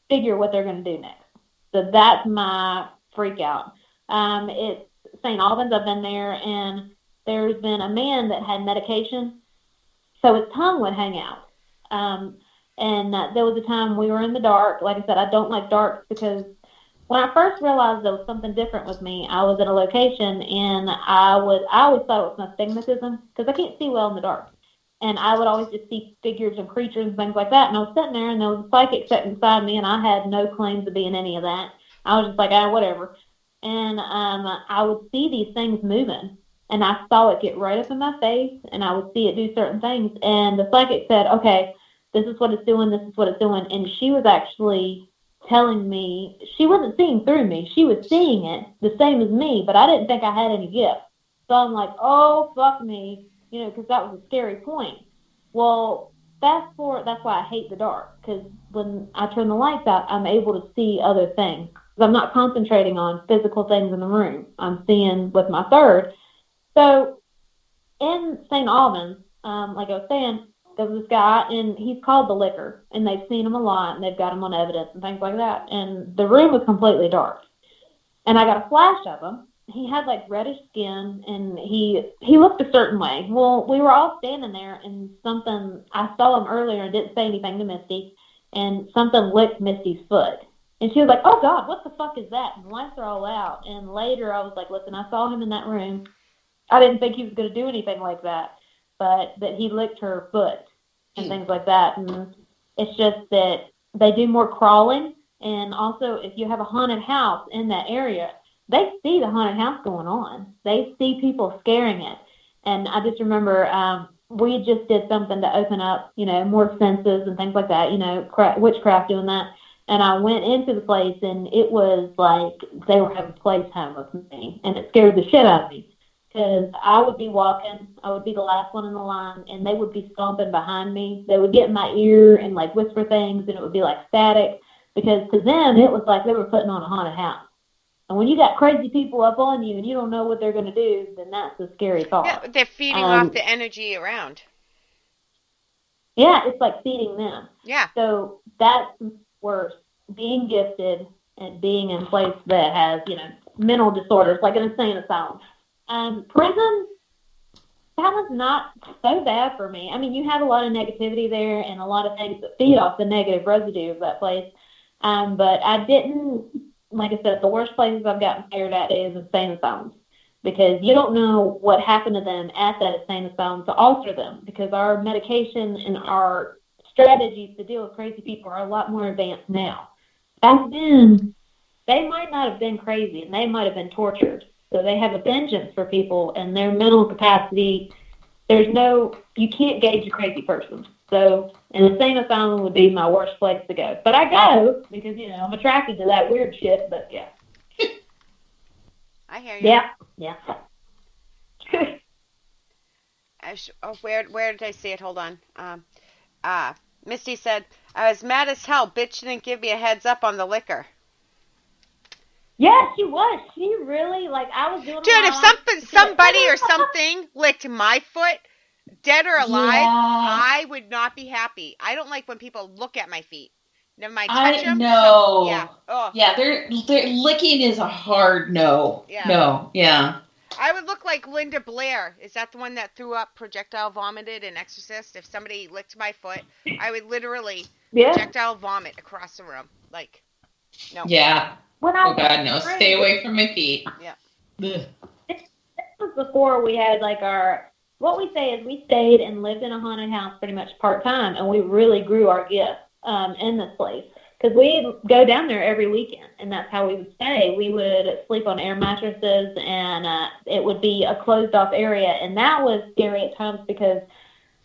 figure what they're going to do next. So that's my freak out. It's St. Albans. I've been there, and there's been a man that had medication, so his tongue would hang out. And there was a time we were in the dark. Like I said, I don't like dark because when I first realized there was something different with me, I was at a location, and I always thought it was my astigmatism because I can't see well in the dark. And I would always just see figures and creatures and things like that. And I was sitting there, and there was a psychic sitting beside me, and I had no claims to being any of that. I was just like, whatever. And I would see these things moving, and I saw it get right up in my face, and I would see it do certain things. And the psychic said, okay, this is what it's doing, this is what it's doing. And she was actually telling me, she wasn't seeing through me. She was seeing it the same as me, but I didn't think I had any gifts. So I'm like, oh, fuck me, because that was a scary point. Well, that's why I hate the dark, because when I turn the lights out, I'm able to see other things. I'm not concentrating on physical things in the room. I'm seeing with my third. So in St. Albans, like I was saying, there was this guy, and he's called the Liquor, and they've seen him a lot, and they've got him on evidence and things like that. And the room was completely dark. And I got a flash of him. He had like reddish skin, and he looked a certain way. Well, we were all standing there, and I saw him earlier and didn't say anything to Misty, and something licked Misty's foot. And she was like, oh, God, what the fuck is that? And the lights are all out. And later I was like, listen, I saw him in that room. I didn't think he was going to do anything like that, but that he licked her foot and things like that. And it's just that they do more crawling. And also, if you have a haunted house in that area, they see the haunted house going on. They see people scaring it. And I just remember we just did something to open up, more senses and things like that, witchcraft doing that. And I went into the place, and it was like they were having playtime with me, and it scared the shit out of me. Because I would be walking, I would be the last one in the line, and they would be stomping behind me. They would get in my ear and like whisper things, and it would be like static. Because to them, it was like they were putting on a haunted house. And when you got crazy people up on you and you don't know what they're going to do, then that's a scary thought. Yeah, they're feeding off the energy around. Yeah, it's like feeding them. Yeah. So that's worse. Being gifted and being in a place that has, mental disorders, like an insane asylum. Prison, that was not so bad for me. I mean, you have a lot of negativity there and a lot of things that feed off the negative residue of that place. But I didn't, like I said, the worst places I've gotten scared at is insane asylums, because you don't know what happened to them at that insane asylum to alter them, because our medication and our strategies to deal with crazy people are a lot more advanced now. Back then, they might not have been crazy, and they might have been tortured. So they have a vengeance for people, and their mental capacity, you can't gauge a crazy person. So an insane asylum would be my worst place to go. But I go because, I'm attracted to that weird shit, but yeah. I hear you. Yeah. Where did I see it? Hold on. Misty said, I was mad as hell. Bitch didn't give me a heads up on the liquor. Yeah, she was. She really, I was doing. Dude, if somebody or something licked my foot, dead or alive, I would not be happy. I don't like when people look at my feet. Never mind, touch them. No. Yeah. Oh. Yeah, they're licking is a hard no. Yeah. No. Yeah. I would look like Linda Blair. Is that the one that threw up projectile vomited in Exorcist? If somebody licked my foot, I would literally projectile vomit across the room. No. Yeah. Oh, God, no. Stay away from my feet. Yeah. This was before we had, what we say is we stayed and lived in a haunted house pretty much part-time, and we really grew our gifts in this place. Because we'd go down there every weekend, and that's how we would stay. We would sleep on air mattresses, and it would be a closed-off area. And that was scary at times because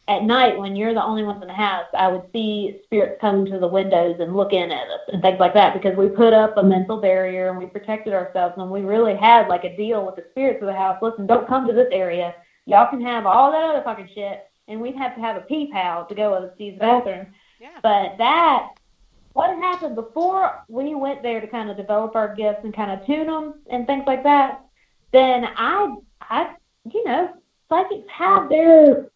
at night, when you're the only ones in the house, I would see spirits come to the windows and look in at us and things like that, because we put up a mental barrier and we protected ourselves, and we really had a deal with the spirits of the house. Listen, don't come to this area. Y'all can have all that other fucking shit, and we'd have to have a pee pal to go to use the bathroom. Yeah. But what happened before we went there to kind of develop our gifts and kind of tune them and things like that, then psychics have their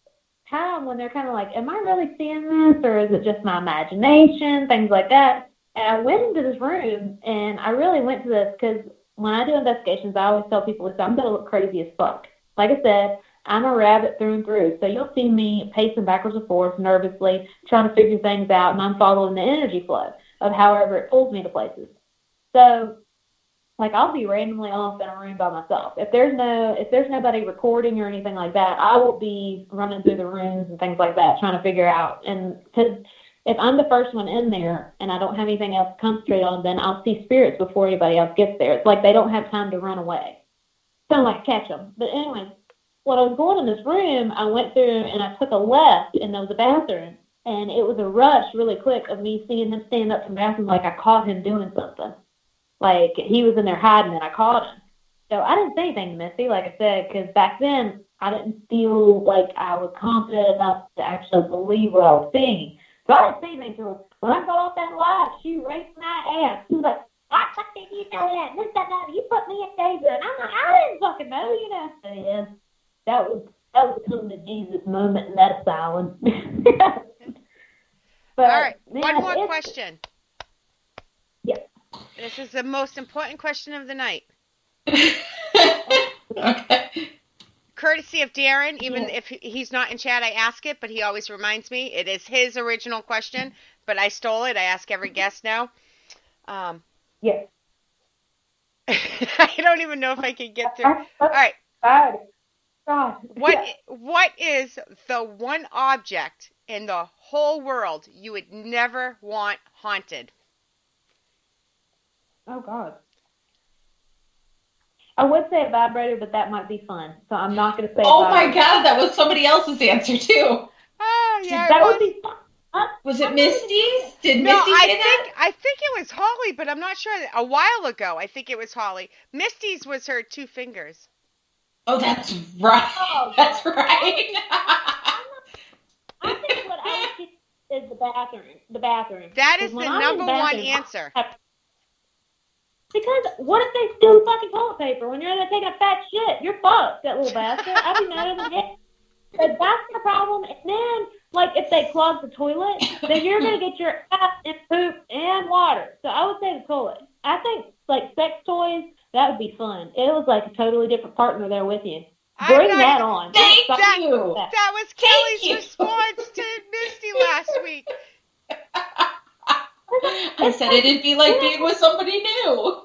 time when they're kind of like, am I really seeing this, or is it just my imagination, things like that. And I went into this room, and I really went to this because when I do investigations, I always tell people, listen, I'm going to look crazy as fuck. Like I said, I'm a rabbit through and through. So you'll see me pacing backwards and forwards nervously, trying to figure things out, and I'm following the energy flow of however it pulls me to places. So, I'll be randomly off in a room by myself. If there's nobody recording or anything like that, I will be running through the rooms and things like that, trying to figure out. And because if I'm the first one in there and I don't have anything else to concentrate on, then I'll see spirits before anybody else gets there. It's like they don't have time to run away. Sound like catch them. But anyway, when I was going in this room, I went through and I took a left, and there was a bathroom. and it was a rush really quick of me seeing him stand up from the bathroom like I caught him doing something. Like, he was in there hiding, and I caught him. So I didn't say anything to Missy, like I said, because back then I didn't feel like I was confident enough to actually believe what I was seeing. So I didn't say anything to her. When I got off that live, she raised my ass. She was like, "Why the fuck did you know that? This, that. You put me in danger." And I'm like, "I didn't fucking know, you know." So yeah, that was come to Jesus moment in that asylum. But, All right, man, one more question. Yeah. This is the most important question of the night. Okay. Courtesy of Darren, even if he's not in chat, I ask it, but he always reminds me. It is his original question, but I stole it. I ask every guest now. Yes. I don't even know if I can get through. All right. God. What is the one object in the whole world you would never want haunted? Oh, God. I would say a vibrator, but that might be fun. So I'm not going to say Oh my vibrator. God, that was somebody else's answer too. Oh, yeah. That would be fun. Was it Misty's? Did No, Misty say that? I think it was Holly, but I'm not sure. A while ago, I think it was Holly. Misty's was her 2 fingers. Oh, that's right. Oh, That's right. I think what I would choose is the bathroom. The bathroom. That is 'Cause the when I'm in number the one bathroom, answer. Because what if they steal fucking toilet paper when you're in there taking a fat shit? You're fucked, that little bastard. I'd be mad at them. But that's the problem. And then, like, if they clog the toilet, then you're going to get your ass and poop and water. So I would say the toilet. I think, like, sex toys, that would be fun. It was like a totally different partner there with you. Bring that on. Thank Fuck you. That was Thank Kelly's you. response to Misty last week. I said it'd be like being with somebody new.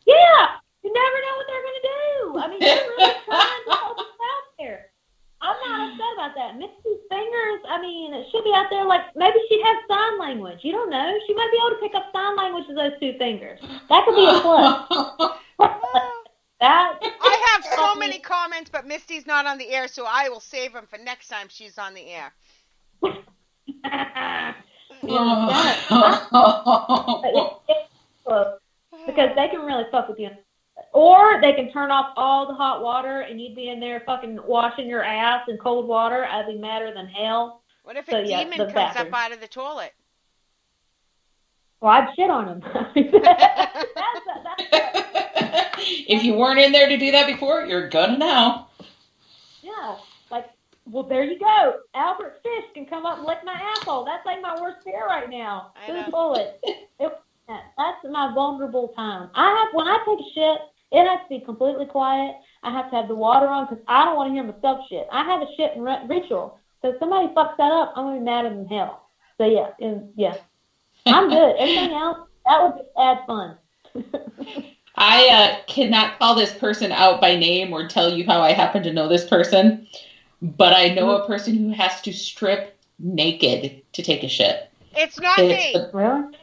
Yeah. You never know what they're going to do. I mean, you're really trying to help us out there. I'm not upset about that. Misty's fingers, I mean, it should be out there like, maybe she'd have sign language. You don't know. She might be able to pick up sign language with those 2 fingers. That could be a plus. I have so many comments, but Misty's not on the air, so I will save them for next time she's on the air. Because they can really fuck with you. Or they can turn off all the hot water and you'd be in there fucking washing your ass in cold water. I'd be madder than hell. What if a demon comes bathroom. up out of the toilet? Well, I'd shit on him. If you weren't in there to do that before, you're gonna now. Yeah, like, well, there you go. Albert Fish can come up and lick my asshole. That's like my worst fear right now. Who's bullet? That's my vulnerable time. When I take a shit, it has to be completely quiet. I have to have the water on because I don't want to hear myself shit. I have a shit ritual. So if somebody fucks that up, I'm going to be madder than hell. So yeah. I'm good. Everything else, that would add fun. I cannot call this person out by name or tell you how I happen to know this person, but I know a person who has to strip naked to take a shit. It's not me. Really?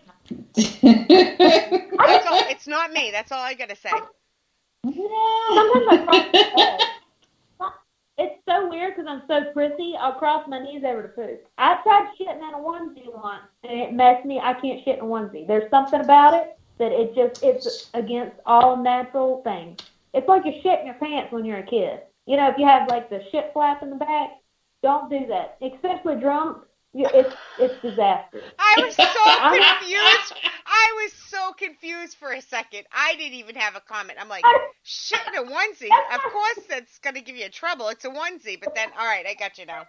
It's not me. That's all I got to say. Sometimes I it's so weird because I'm so prissy. I'll cross my knees over to poop. I tried shitting in a onesie once, and it messed me. I can't shit in a onesie. There's something about it that it's against all natural things. It's like you're shitting your pants when you're a kid. You know, if you have like the shit flap in the back, don't do that. Especially drunk. It's disastrous. I was so confused. I was so confused for a second. I didn't even have a comment. I'm like, shit in a onesie. Of course that's going to give you trouble. It's a onesie. But then, all right, I got you now.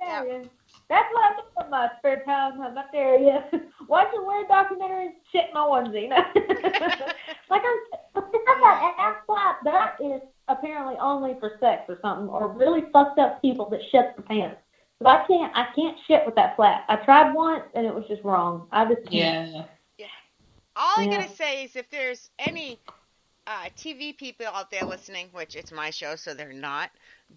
Yeah. That's what I do in my spare time. I'm not there yet. Watching weird documentaries, shit in my onesie. Like I got ass flap. That is apparently only for sex or something, or really fucked up people that shit their pants. But I can't shit with that flap. I tried once and it was just wrong. I just can't. Yeah. All I'm gonna say is if there's any TV people out there listening, which it's my show, so they're not,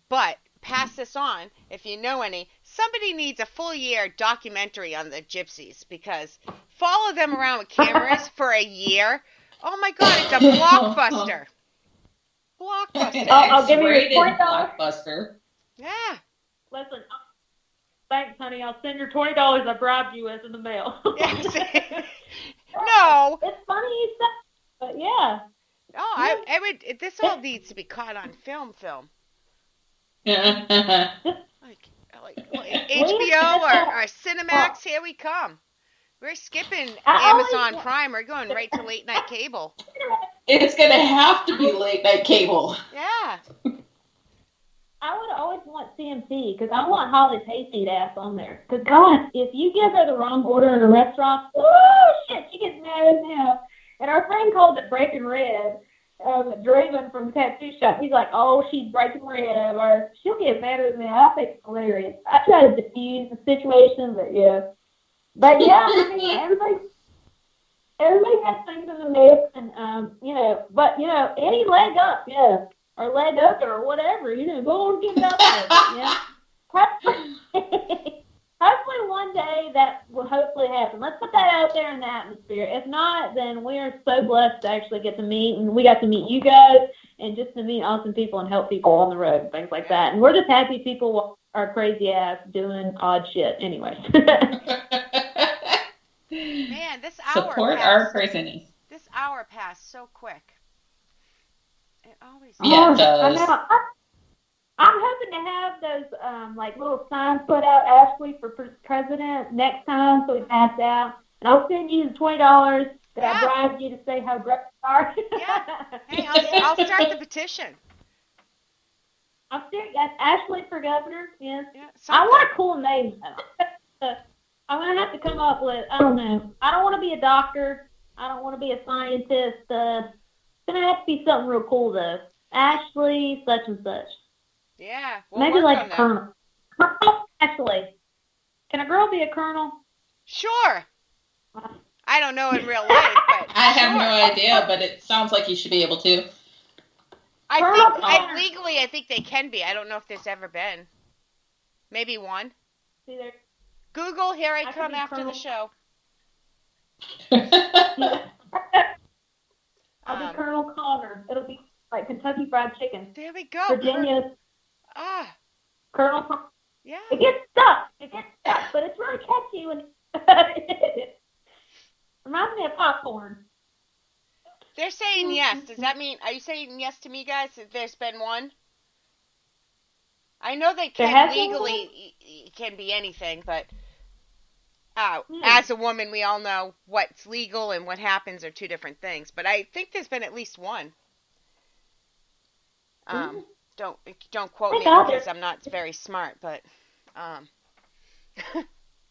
but pass this on if you know any. Somebody needs a full year documentary on the Gypsies because follow them around with cameras for a year. Oh my God, it's a blockbuster. Blockbuster. I'll give you Rated $40. Blockbuster. Yeah. Listen, thanks, honey. I'll send your $20 I bribed you with in the mail. No. It's funny you said, but yeah. Oh, I would. This all needs to be caught on film. Like HBO or Cinemax, here we come. We're skipping Amazon Prime. We're going right to late night cable. It's going to have to be late night cable. Yeah. I would always want CMT because I want Holly's hayseed ass on there. Because, God, if you give her the wrong order in a restaurant, oh, shit, she gets mad as hell. And our friend called it breaking red. Draven from the tattoo shop, he's like, oh, she's breaking red, or she'll get mad at me. I think it's hilarious. I try to diffuse the situation, but yeah. But yeah, I mean, everybody has things in the mix, and but any leg up, yeah, or leg up or whatever, go on, get it up there, yeah. Hopefully one day that will hopefully happen. Let's put that out there in the atmosphere. If not, then we are so blessed to actually get to meet, and we got to meet you guys, and just to meet awesome people and help people on the road and things like that. And we're just happy people are crazy ass doing odd shit anyways. Man, this hour Support passed, our craziness. This hour passed so quick. It always Yeah, it does. I know. I'm hoping to have those little signs put out, Ashley for president next time, so we pass out. And I'll send you the $20 that I bribed you to say how great you are. Yeah. Hey, I'll start the petition. I'm serious. That's Ashley for governor. Yes. Yeah, I want a cool name though. I'm gonna have to come up with. I don't know. I don't want to be a doctor. I don't want to be a scientist. It's gonna have to be something real cool though. Ashley, such and such. Yeah. We'll Maybe like a that. colonel. Ashley. Can a girl be a colonel? Sure. I don't know in real life, but I have no idea, but it sounds like you should be able to. Legally, I think they can be. I don't know if there's ever been. Maybe one. See there. Google, here I come after colonel. the show. I'll be Colonel Connor. It'll be like Kentucky Fried Chicken. There we go. Virginia. Colonel Connor. Yeah. It gets stuck, but it's really catchy when it reminds me of popcorn. They're saying yes. Does that mean, are you saying yes to me, guys, if there's been one? I know they can legally, it can be anything, but as a woman, we all know what's legal and what happens are two different things. But I think there's been at least one. Don't quote me because I'm not very smart, but that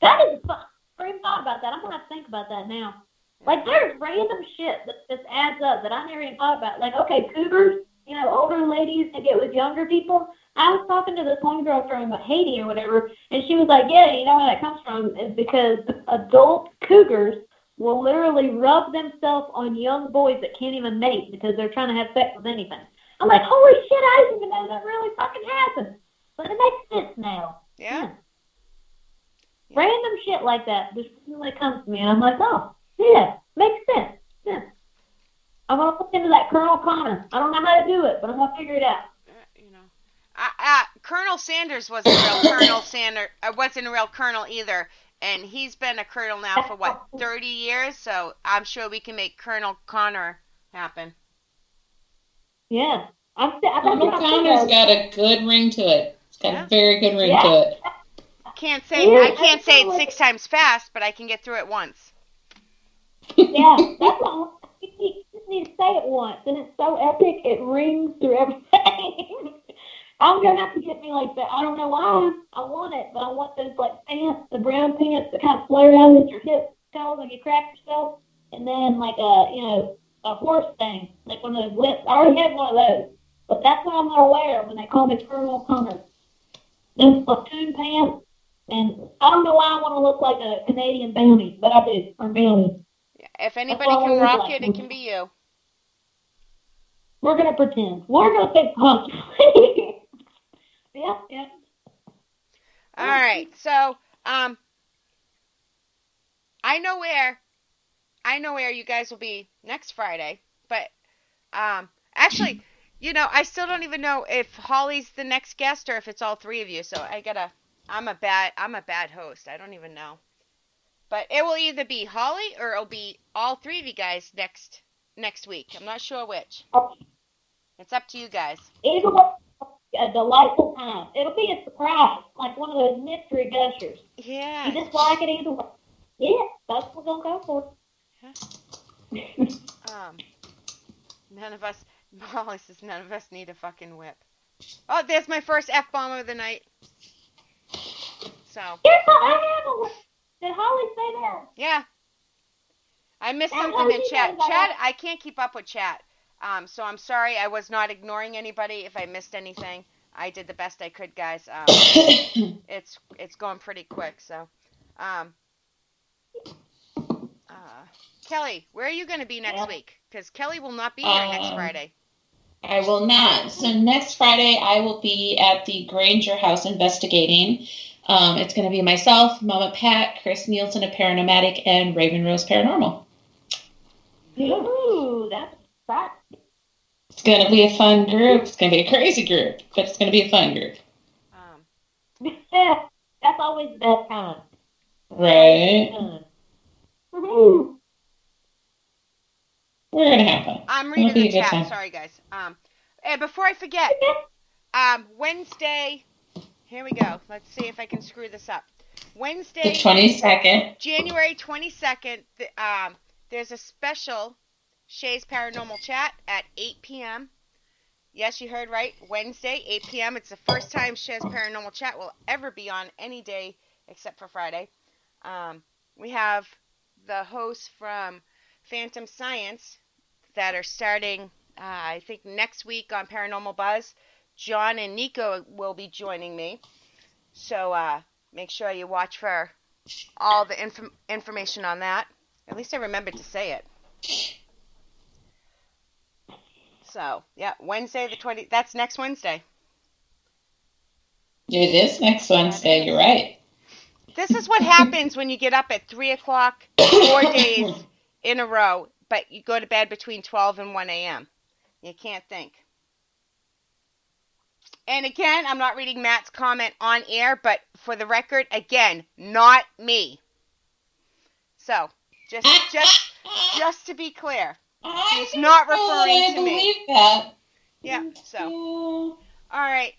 is fun. I even thought about that. I'm gonna think about that now. Like there's random shit that just adds up that I never even thought about. Like okay, cougars, older ladies that get with younger people. I was talking to this one girl from Haiti or whatever, and she was like, yeah, you know where that comes from is because adult cougars will literally rub themselves on young boys that can't even mate because they're trying to have sex with anything. I'm like, holy shit, I didn't even know that really fucking happened. But it makes sense now. Yeah. Random shit like that just really comes to me, and I'm like, oh, yeah, makes sense. Yeah. I'm going to look into that Colonel Connor. I don't know how to do it, but I'm going to figure it out. Colonel Sanders wasn't a real Colonel Sanders. Wasn't a real Colonel either, and he's been a Colonel now for 30 years. So I'm sure we can make Colonel Connor happen. Yeah, Colonel Connor's got a good ring to it. It's got a very good ring to it. I can't say it 6 times fast, but I can get through it once. Yeah, that's all. You just need to say it once, and it's so epic. It rings through everything. I'm gonna have to get me like that. I don't know why I want it, but I want those like pants, the brown pants that kind of flare around at your hips, when you crack yourself, and then like a horse thing, like one of those lips. I already have one of those, but that's what I'm gonna wear when they call me Colonel Connor. Those platoon pants, and I don't know why I want to look like a Canadian bounty, but I do, or bounty. If anybody can rock it, it can be you. We're gonna pretend. We're gonna think constantly. Yeah. All right. So, I know where you guys will be next Friday, but actually, I still don't even know if Holly's the next guest or if it's all three of you. So I gotta I'm a bad host. I don't even know. But it will either be Holly or it'll be all three of you guys next week. I'm not sure which. It's up to you guys. Either way, a delightful time. It'll be a surprise, like one of those mystery gushers. Yeah. You just like it either way. Yeah, that's what we're gonna go for. None of us. Holly says none of us need a fucking whip. Oh, there's my first F-bomb of the night. So. Yes, I have a whip. Did Holly say that? Yeah. I missed And something in Holly chat. knows Chat, that. I can't keep up with chat. So I'm sorry I was not ignoring anybody if I missed anything. I did the best I could, guys. It's going pretty quick, so. Kelly, where are you going to be next week? Because Kelly will not be here next Friday. I will not. So next Friday, I will be at the Granger House investigating. It's going to be myself, Mama Pat, Chris Nielsen of Paranormatic, and Raven Rose Paranormal. Ooh, that's exciting. It's going to be a fun group. It's going to be a crazy group, but it's going to be a fun group. That's always the best time. Right? Mm-hmm. We're going to have fun. I'm It'll reading be the a good chat. time. Sorry, guys. And before I forget, Wednesday. Here we go. Let's see if I can screw this up. Wednesday, The 22nd. January 22nd. There's a special Shay's Paranormal Chat at 8 p.m. Yes, you heard right. Wednesday, 8 p.m. It's the first time Shay's Paranormal Chat will ever be on any day except for Friday. We have the hosts from Phantom Science that are starting, I think, next week on Paranormal Buzz. John and Nico will be joining me. So make sure you watch for all the information on that. At least I remembered to say it. So, yeah, Wednesday the 20th. That's next Wednesday. It is next Wednesday. You're right. This is what happens when you get up at 3 o'clock 4 days in a row, but you go to bed between 12 and 1 a.m. You can't think. And again, I'm not reading Matt's comment on air, but for the record, again, not me. So, just to be clear, he's not referring to me. I believe that. Yeah, so. All right.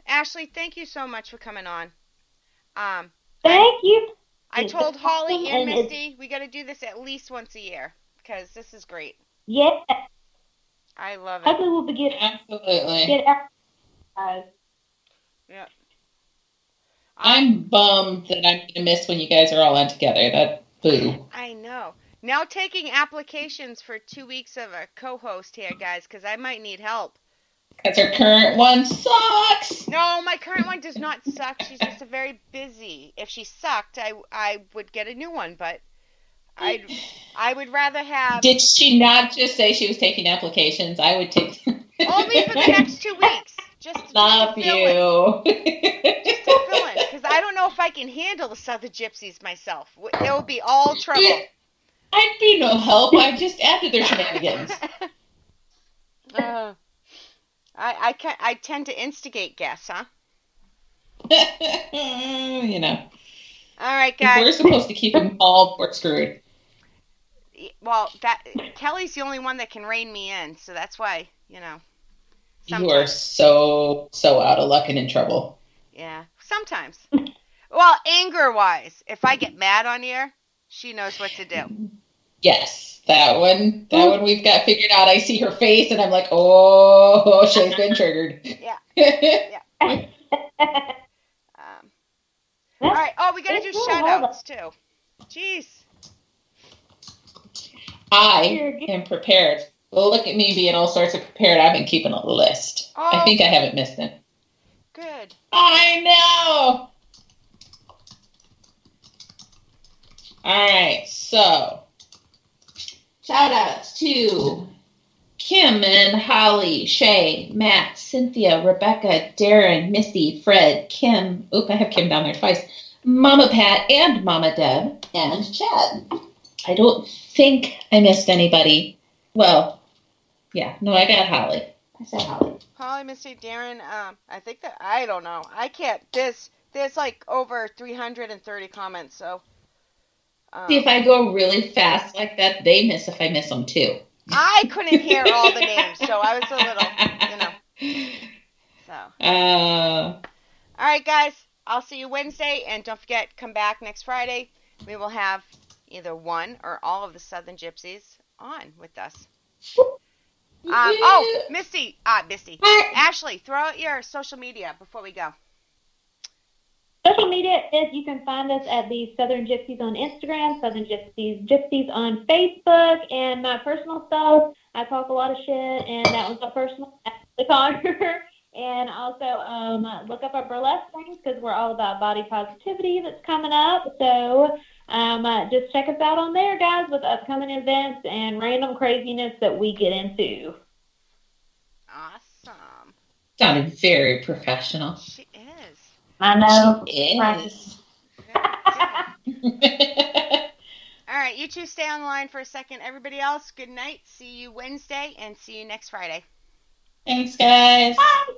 Ashley, thank you so much for coming on. Thank you. I told Holly and And Misty we got to do this at least once a year because this is great. Yeah. I love it. Hopefully we'll be getting Absolutely. Yeah. I'm bummed that I'm going to miss when you guys are all on together. That boo. I know. Now taking applications for 2 weeks of a co-host here, guys, because I might need help. Because her current one sucks. No, my current one does not suck. She's just a very busy. If she sucked, I would get a new one, but I would rather have. Did she not just say she was taking applications? I would take. Only for the next 2 weeks. Just Love to fill you. Just to fill in, because I don't know if I can handle the Southern Gypsies myself. It will be all trouble. I'd be no help. I just added their shenanigans. I tend to instigate guests, huh? You know. All right, guys. We're supposed to keep them all screwed. Well, Kelly's the only one that can rein me in, so that's why, you know. You are so out of luck and in trouble. Yeah, sometimes. Well, anger-wise, if I get mad on air, she knows what to do. Yes, that one we've got figured out. I see her face, and I'm like, oh, she's been triggered. Yeah. Yeah. All right. Oh, we got to do shout-outs, too. Jeez. I am prepared. Look at me being all sorts of prepared. I've been keeping a list. Oh, I think I haven't missed it. Good. I know. All right, so shout outs to Kim and Holly, Shay, Matt, Cynthia, Rebecca, Darren, Missy, Fred, Kim. Oop, I have Kim down there twice. Mama Pat and Mama Deb and Chad. I don't think I missed anybody. Well, yeah, no, I got Holly. I said Holly. Holly, Misty, Darren, I think that, I don't know. I can't, there's like over 330 comments, so. See, if I go really fast like that, they miss if I miss them too. I couldn't hear all the names, so I was a little, so. All right, guys, I'll see you Wednesday, and don't forget, come back next Friday. We will have either one or all of the Southern Gypsies on with us. Misty, Ashley, throw out your social media before we go. Social media is you can find us at the Southern Gypsies on Instagram, Southern Gypsies on Facebook, and my personal stuff. I talk a lot of shit, and that was my personal, The Conqueror. And also look up our burlesque things because we're all about body positivity that's coming up. So just check us out on there, guys, with upcoming events and random craziness that we get into. Awesome. Sounded very professional. She is. I know. She is. All right, you two stay on the line for a second. Everybody else, good night. See you Wednesday and see you next Friday. Thanks, guys. Bye.